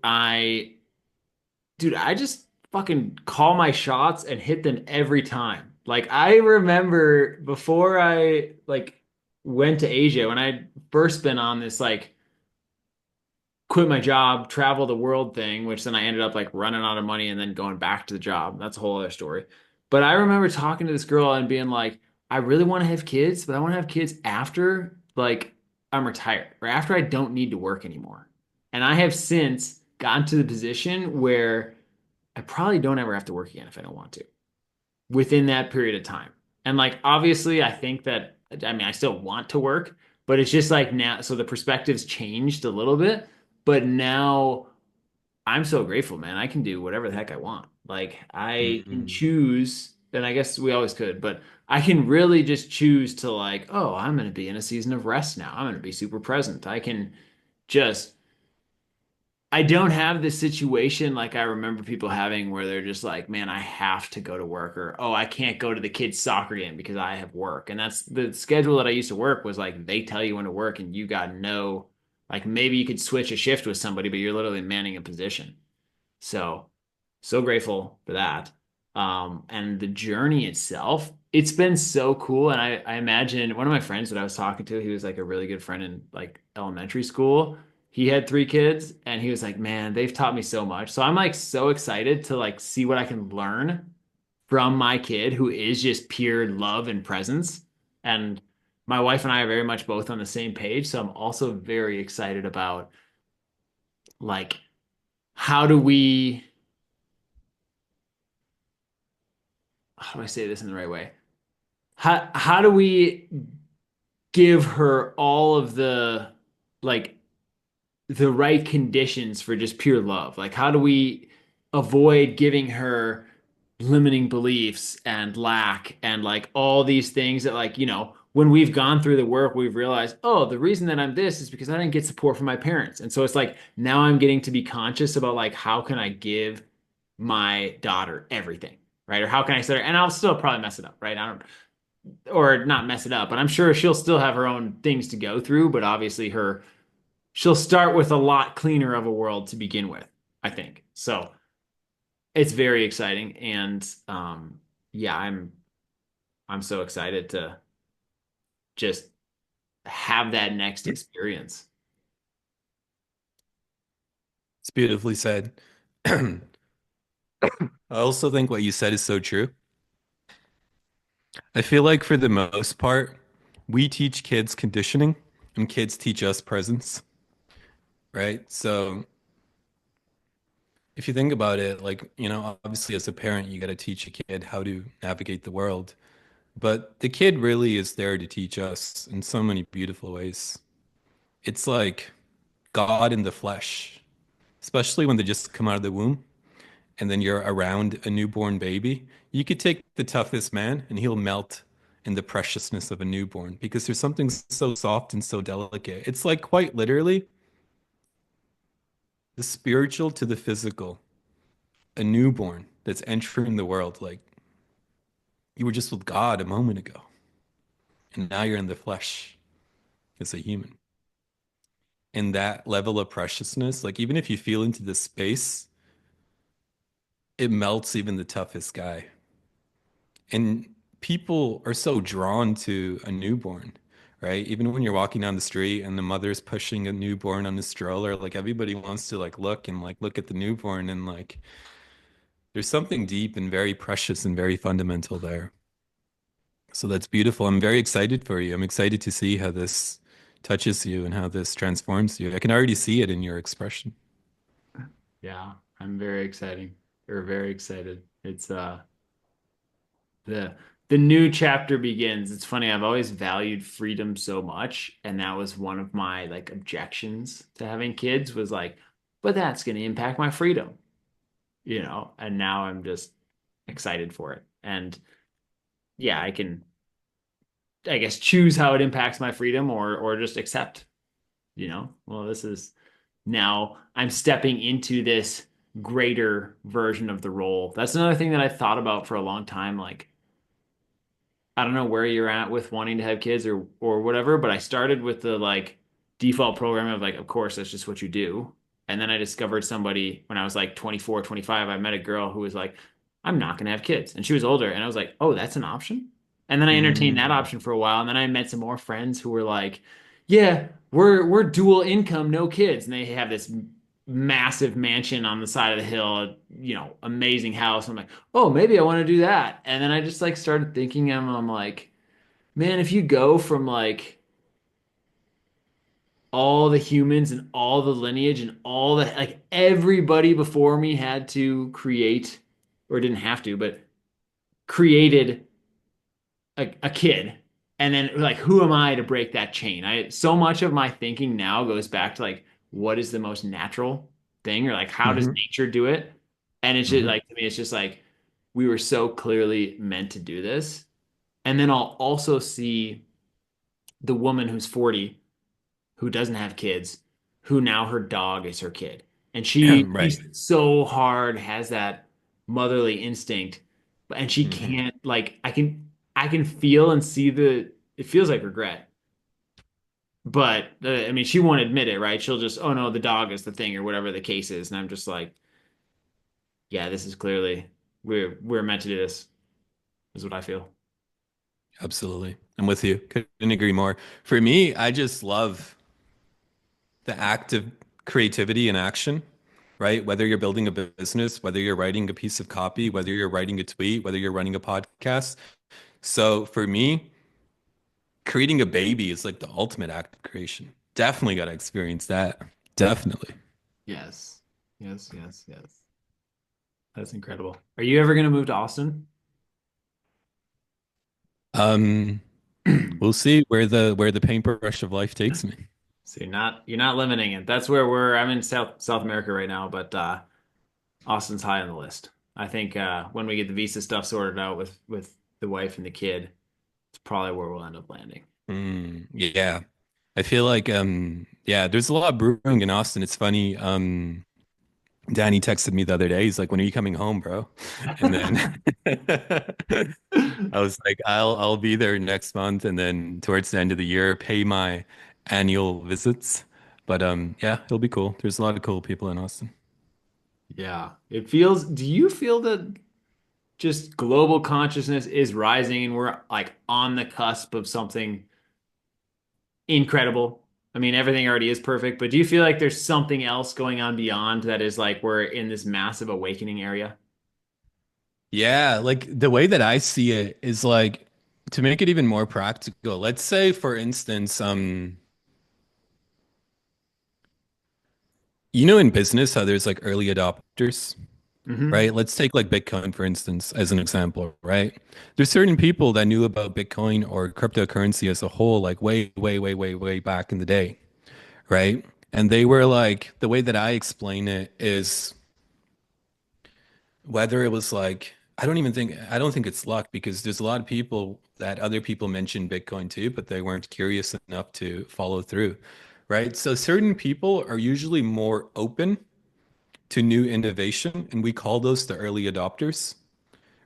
dude, I just fucking call my shots and hit them every time. Like I remember before I like went to Asia when I'd first been on this like quit my job, travel the world thing, which then I ended up like running out of money and then going back to the job. That's a whole other story. But I remember talking to this girl and being like, I really want to have kids, but I want to have kids after like I'm retired or after I don't need to work anymore. And I have since gotten to the position where I probably don't ever have to work again if I don't want to within that period of time. And like obviously I think that I mean I still want to work, but it's just like now so the perspective's changed a little bit, but now I'm so grateful, man. I can do whatever the heck I want. Like I can Mm. choose, and I guess we always could, but I can really just choose to like, oh, I'm going to be in a season of rest now. I'm going to be super present. I can just I don't have this situation like I remember people having where they're just like, man, I have to go to work or oh, I can't go to the kids' soccer game because I have work. And that's the schedule that I used to work was like they tell you when to work and you got no like maybe you could switch a shift with somebody, but you're literally manning a position. So, so grateful for that. And the journey itself, it's been so cool. And I imagine one of my friends that I was talking to, he was like a really good friend in like elementary school. He had three kids and he was like, man, they've taught me so much. So I'm like so excited to like see what I can learn from my kid who is just pure love and presence. And my wife and I are very much both on the same page. So I'm also very excited about like how do we how do I say this in the right way? How do we give her all of the like the right conditions for just pure love? Like how do we avoid giving her limiting beliefs and lack and like all these things that like, when we've gone through the work, we've realized, oh, the reason that I'm this is because I didn't get support from my parents. And so it's like now I'm getting to be conscious about like how can I give my daughter everything, right? Or how can I set her and I'll still probably mess it up, right? I don't or not mess it up, but I'm sure she'll still have her own things to go through, but obviously she'll start with a lot cleaner of a world to begin with, I think. So it's very exciting and yeah, I'm so excited to just have that next experience. It's beautifully said. I also think what you said is so true. I feel like for the most part, we teach kids conditioning and kids teach us presence, right? So if you think about it, like, obviously as a parent, you got to teach a kid how to navigate the world. But the kid really is there to teach us in so many beautiful ways. It's like God in the flesh, especially when they just come out of the womb and then you're around a newborn baby. You could take the toughest man and he'll melt in the preciousness of a newborn because there's something so soft and so delicate. It's like quite literally the spiritual to the physical, a newborn that's entering the world. Like you were just with God a moment ago, and now you're in the flesh as a human. And that level of preciousness, like even if you feel into this space, it melts even the toughest guy. And people are so drawn to a newborn, right? Even when you're walking down the street and the mother's pushing a newborn on the stroller, like everybody wants to like look and like look at the newborn and like there's something deep and very precious and very fundamental there. So that's beautiful. I'm very excited for you. I'm excited to see how this touches you and how this transforms you. I can already see it in your expression. Yeah, I'm very exciting or very excited. It's the the new chapter begins. It's funny, I've always valued freedom so much, and that was one of my like objections to having kids was like, but that's going to impact my freedom, and now I'm just excited for it. And yeah, I can, I guess, choose how it impacts my freedom or just accept, well, this is now I'm stepping into this greater version of the role. That's another thing that I thought about for a long time. Like, I don't know where you're at with wanting to have kids or whatever, but I started with the like default programming of like, of course, that's just what you do. And then I discovered somebody when I was like 24, 25. I met a girl who was like, I'm not going to have kids. And she was older. And I was like, oh, that's an option. And then I entertained that Mm. option for a while. And then I met some more friends who were like, yeah, we're dual income, no kids. And they have this massive mansion on the side of the hill, amazing house. I'm like, oh, maybe I want to do that. And then I just like started thinking, I'm like, man, if you go from like all the humans and all the lineage and all the like everybody before me had to create or didn't have to, but created a kid. And then like who am I to break that chain? I so much of my thinking now goes back to like what is the most natural thing or like how does Hmm. nature do it? And it's just Hmm. like to me, it's just like we were so clearly meant to do this. And then I'll also see the woman who's 40 who doesn't have kids, who now her dog is her kid. And Right. she's so hard, has that motherly instinct, and she Hmm. can't like I can feel and see it feels like regret. But I mean, she won't admit it, right? She'll just, oh no, the dog is the thing or whatever the case is. And I'm just like, yeah, this is clearly we're meant to do this, is what I feel. Absolutely. I'm with you. Couldn't agree more. For me, I just love the act of creativity and action, right? Whether you're building a business, whether you're writing a piece of copy, whether you're writing a tweet, whether you're running a podcast. So for me, creating a baby is like the ultimate act of creation. Definitely got to experience that. Definitely. Yes. Yes, yes, yes. That's incredible. Are you ever going to move to Austin? Um, we'll see where the paintbrush of life takes me. So you're not limiting it. That's where I'm in South America right now, but Austin's high on the list. I think when we get the visa stuff sorted out with the wife and the kid, it's probably where we'll end up landing. Yeah. I feel like yeah, there's a lot brewing in Austin. It's funny. Danny texted me the other day. He's like, "When are you coming home, bro?" And then I was like, "I'll be there next month." And then towards the end of the year, pay my annual visits. But yeah, it'll be cool. There's a lot of cool people in Austin. Yeah. Do you feel that just global consciousness is rising and we're like on the cusp of something incredible? I mean, everything already is perfect, but do you feel like there's something else going on beyond that is like we're in this massive awakening area? Yeah, like the way that I see it is like to make it even more practical. Let's say, for instance, in business how there's like early adopters, Hmm. right? Let's take like Bitcoin, for instance, as an example, right? There's certain people that knew about Bitcoin or cryptocurrency as a whole, like way, way, way, way, way back in the day, right? And they were like, the way that I explain it is whether it was like, I don't think it's luck because there's a lot of people that other people mentioned Bitcoin too, but they weren't curious enough to follow through, right? So certain people are usually more open to new innovation, and we call those the early adopters,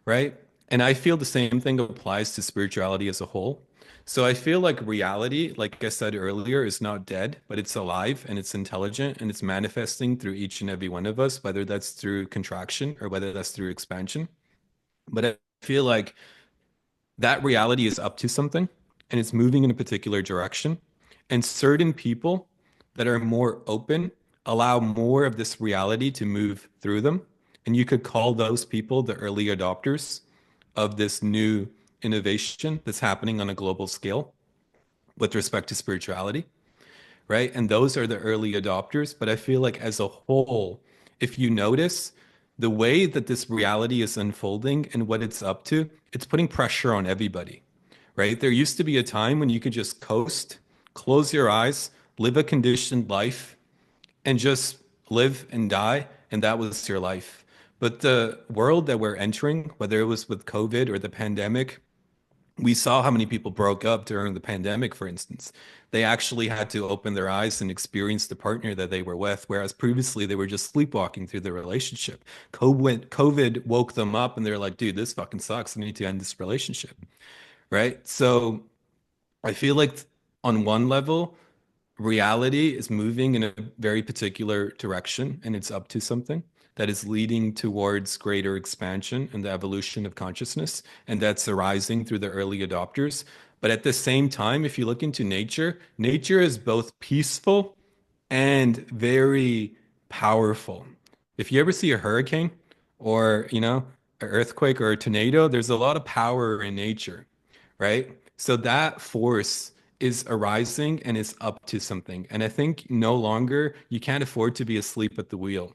right? And I feel the same thing applies to spirituality as a whole. So I feel like reality, like I said earlier, is not dead, but it's alive and it's intelligent and it's manifesting through each and every one of us, whether that's through contraction or whether that's through expansion. But I feel like that reality is up to something and it's moving in a particular direction. And certain people that are more open allow more of this reality to move through them. And you could call those people the early adopters of this new innovation that's happening on a global scale with respect to spirituality. right? And those are the early adopters. But I feel like as a whole, if you notice the way that this reality is unfolding and what it's up to, it's putting pressure on everybody, right? There used to be a time when you could just coast, close your eyes, live a conditioned life, and just live and die, and that was your life. But the world that we're entering, whether it was with COVID or the pandemic, we saw how many people broke up during the pandemic, for instance. They actually had to open their eyes and experience the partner that they were with, whereas previously they were just sleepwalking through the relationship. COVID woke them up and they're like, dude, this fucking sucks. I need to end this relationship. Right. So I feel like on one level, reality is moving in a very particular direction and it's up to something that is leading towards greater expansion and the evolution of consciousness, and that's arising through the early adopters. But at the same time, if you look into nature, nature is both peaceful and very powerful. If you ever see a hurricane or, an earthquake or a tornado, there's a lot of power in nature, right? So that force is arising and is up to something. And I think no longer you can't afford to be asleep at the wheel,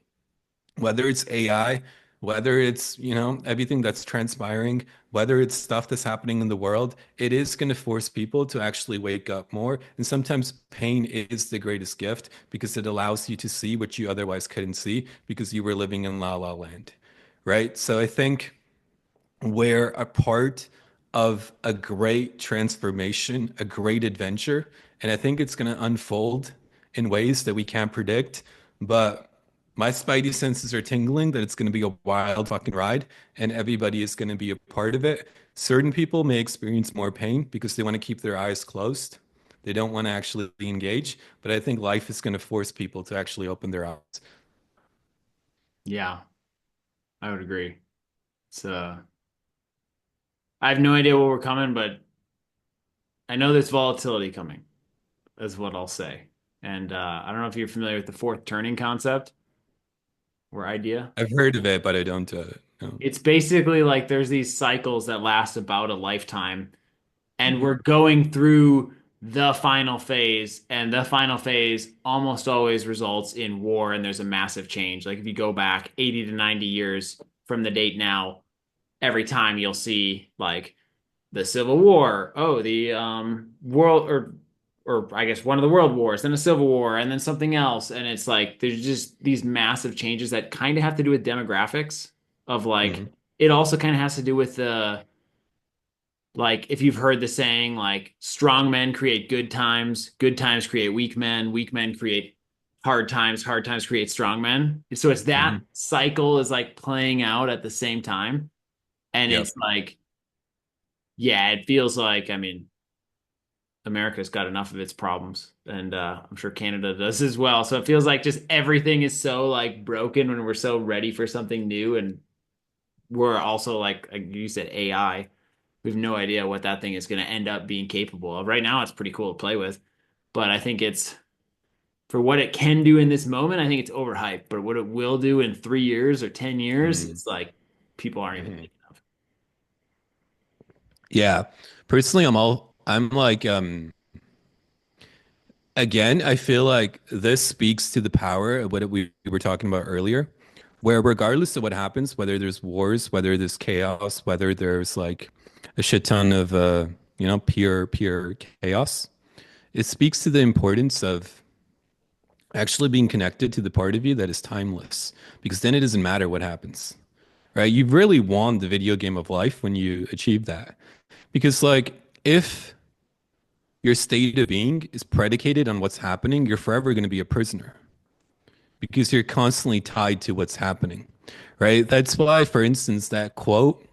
whether it's AI, whether it's, everything that's transpiring, whether it's stuff that's happening in the world, it is going to force people to actually wake up more. And sometimes pain is the greatest gift because it allows you to see what you otherwise couldn't see because you were living in la la land, right? So I think we're a part of a great transformation, a great adventure. And I think it's going to unfold in ways that we can't predict. But my spidey senses are tingling that it's going to be a wild fucking ride and everybody is going to be a part of it. Certain people may experience more pain because they want to keep their eyes closed. They don't want to actually engage. But I think life is going to force people to actually open their eyes. Yeah, I would agree. It's I have no idea where we're coming, but I know there's volatility coming, is what I'll say. And I don't know if you're familiar with the fourth turning concept or idea. I've heard of it, but I don't know. It's basically like there's these cycles that last about a lifetime, and Mhm. we're going through the final phase, and the final phase almost always results in war, and there's a massive change. Like if you go back 80 to 90 years from the date now, every time you'll see like the Civil War, oh, the world or I guess one of the world wars, then a civil war, and then something else. And it's like there's just these massive changes that kind of have to do with demographics of like Mhm. it also kind of has to do with the like if you've heard the saying like strong men create good times create weak men create hard times create strong men. So it's that Mhm. cycle is like playing out at the same time. And it's Yep. like, yeah, it feels like, I mean, America's got enough of its problems, and I'm sure Canada does as well. So it feels like just everything is so like broken when we're so ready for something new, and we're also like you said, AI. We have no idea what that thing is going to end up being capable of. Right now, it's pretty cool to play with, but I think it's for what it can do in this moment. I think it's overhyped, but what it will do in 3 years or 10 years, Mhm. it's like people aren't even Mhm. thinking of. Yeah. Personally, I'm like, again, I feel like this speaks to the power of what we were talking about earlier, where regardless of what happens, whether there's wars, whether there's chaos, whether there's like a shit ton of, pure chaos, it speaks to the importance of actually being connected to the part of you that is timeless, because then it doesn't matter what happens, right? You've really won the video game of life when you achieve that. Because, like, if your state of being is predicated on what's happening, you're forever going to be a prisoner because you're constantly tied to what's happening, right? That's why, for instance, that quote,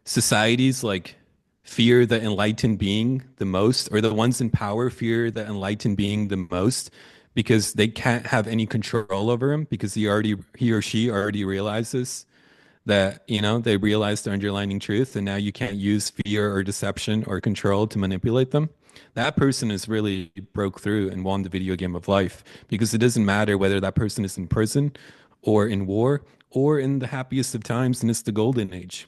societies like fear the enlightened being the most, or the ones in power fear the enlightened being the most because they can't have any control over him because he or she already realizes that they realize the underlying truth and now you can't use fear or deception or control to manipulate them. That person has really broke through and won the video game of life because it doesn't matter whether that person is in prison or in war or in the happiest of times and it's the golden age.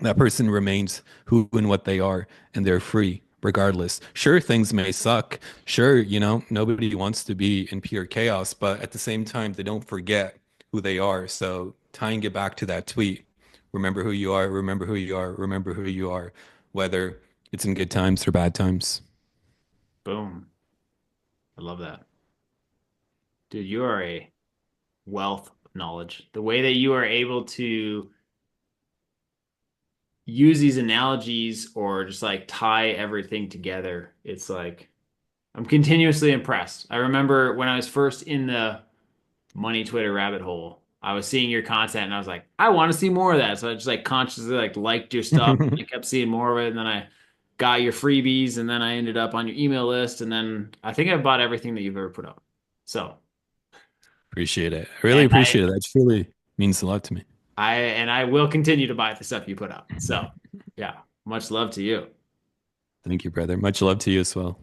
That person remains who and what they are and they're free, regardless. Sure, things may suck. Sure, nobody wants to be in pure chaos, but at the same time, they don't forget who they are. So tying it back to that tweet, remember who you are, remember who you are, remember who you are, whether it's in good times or bad times. Boom. I love that. Dude, you are a wealth of knowledge. The way that you are able to use these analogies or just like tie everything together, it's like I'm continuously impressed. I remember when I was first in the money Twitter rabbit hole, I was seeing your content and I was like, I want to see more of that. So I just like consciously like liked your stuff. I kept seeing more of it, and then I got your freebies, and then I ended up on your email list, and then I think I've bought everything that you've ever put up. So, Appreciate it. I really and appreciate it. That truly means a lot to me. I will continue to buy the stuff you put up. So, yeah, much love to you. Thank you, brother. Much love to you as well.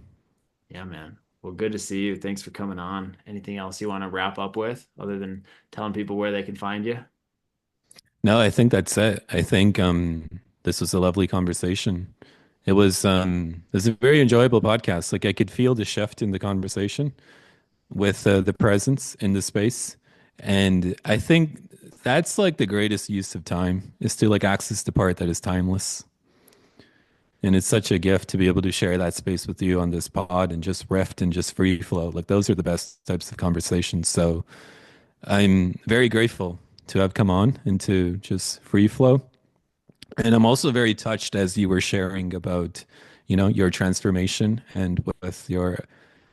Yeah, man. Well, good to see you. Thanks for coming on. Anything else you want to wrap up with other than telling people where they can find you? No, I think that's it. I think this was a lovely conversation. It was a very enjoyable podcast. Like I could feel the shift in the conversation with the presence in the space. And I think that's like the greatest use of time is to like access the part that is timeless. And it's such a gift to be able to share that space with you on this pod and just riff and just free flow. Like those are the best types of conversations. So I'm very grateful to have come on and to just free flow. And I'm also very touched as you were sharing about, your transformation and with your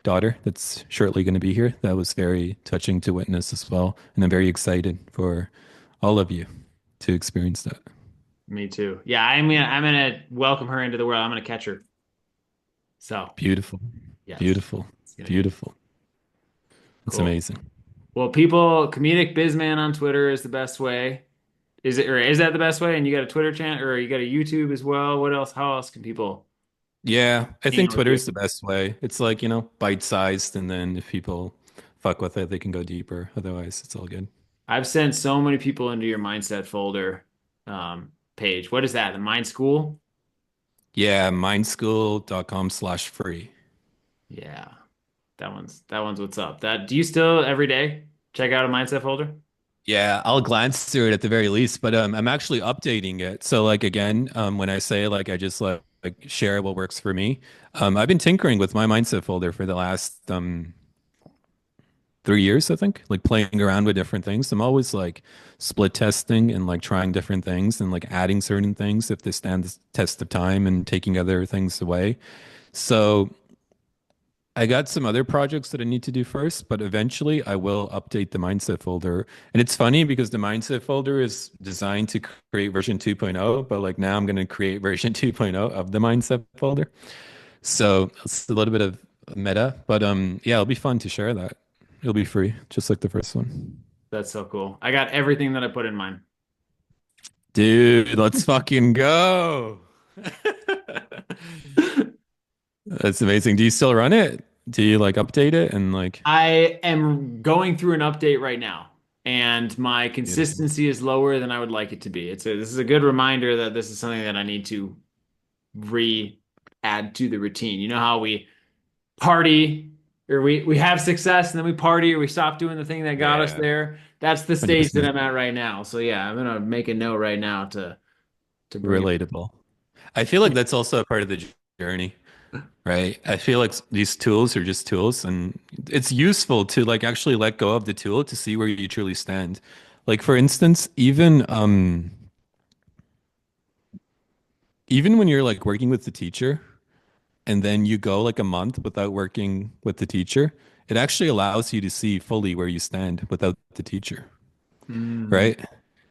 daughter that's shortly going to be here. That was very touching to witness as well. And I'm very excited for all of you to experience that. Me too. Yeah, I'm gonna welcome her into the world. I'm gonna catch her. So, Beautiful, yes, beautiful, it's gonna be beautiful. It's cool. amazing. Well, people, comedic bizman on Twitter is the best way. Is it, or is that the best way? And you got a Twitter channel or you got a YouTube as well? What else? How else can people Yeah, I hang think out with Twitter you? is the best way. It's like, bite-sized, and then if people fuck with it, they can go deeper. Otherwise, it's all good. I've sent so many people into your mindset folder page. What is that? The Mind School? Yeah, mindschool.com/free. Yeah, that one's what's up. That do you still every day check out a mindset folder? Yeah, I'll glance through it at the very least, but I'm actually updating it. So like again, when I say like I just like share what works for me, I've been tinkering with my mindset folder for the last 3 years, I think, like playing around with different things. I'm always like split testing and like trying different things and like adding certain things if they stand the test of time and taking other things away. So I got some other projects that I need to do first, but eventually I will update the mindset folder. And it's funny because the mindset folder is designed to create version 2.0, but like now I'm going to create version 2.0 of the mindset folder. So it's a little bit of meta, but yeah, it'll be fun to share that. It'll be free, just like the first one. That's so cool. I got everything that I put in mine. Dude, let's fucking go. That's amazing. Do you still run it? Do you like update it and like I am going through an update right now, and my beautiful? consistency is lower than I would like it to be. This is a good reminder that this is something that I need to re-add to the routine. You know how we party or we have success and then we party or we stop doing the thing that got us Yeah, there. That's the stage that 100% I'm at right now. So yeah, I'm gonna make a note right now to bring it. relatable. I feel like that's also a part of the journey, right? I feel like these tools are just tools and it's useful to like actually let go of the tool to see where you truly stand. Like for instance, even when you're like working with the teacher and then you go like a month without working with the teacher, it actually allows you to see fully where you stand without the teacher, Mm, right?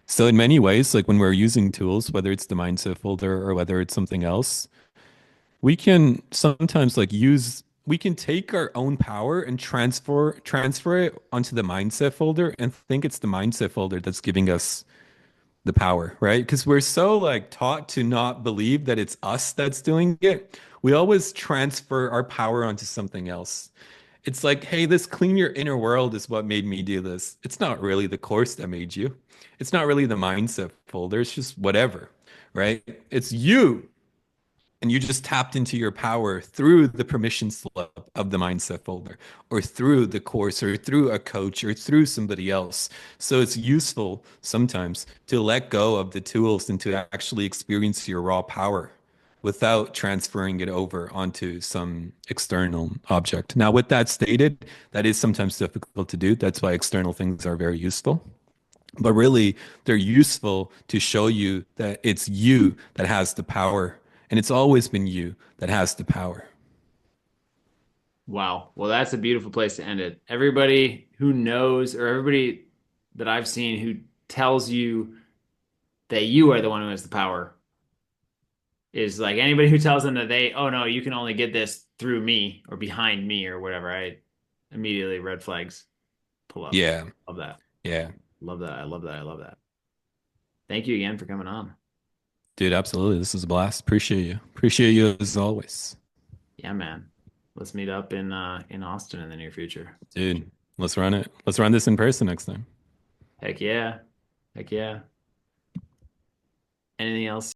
So in many ways, like when we're using tools, whether it's the mindset folder or whether it's something else, we can sometimes like we can take our own power and transfer it onto the mindset folder and think it's the mindset folder that's giving us the power, right? Because we're so like taught to not believe that it's us that's doing it. We always transfer our power onto something else. It's like, hey, this clean your inner world is what made me do this. It's not really the course that made you. It's not really the mindset folder. It's just whatever, right? It's you and you just tapped into your power through the permission slip of the mindset folder or through the course or through a coach or through somebody else. So it's useful sometimes to let go of the tools and to actually experience your raw power without transferring it over onto some external object. Now, with that stated, that is sometimes difficult to do. That's why external things are very useful. But really, they're useful to show you that it's you that has the power. And it's always been you that has the power. Wow. Well, that's a beautiful place to end it. Everybody who knows, or everybody that I've seen who tells you that you are the one who has the power, is like anybody who tells them that oh no, you can only get this through me or behind me or whatever. I immediately red flags pull up. Yeah. Love that. Yeah. Love that. I love that. I love that. Thank you again for coming on. Dude, absolutely. This is a blast. Appreciate you. Appreciate you as always. Yeah, man. Let's meet up in Austin in the near future. Dude, let's run it. Let's run this in person next time. Heck yeah. Heck yeah. Anything else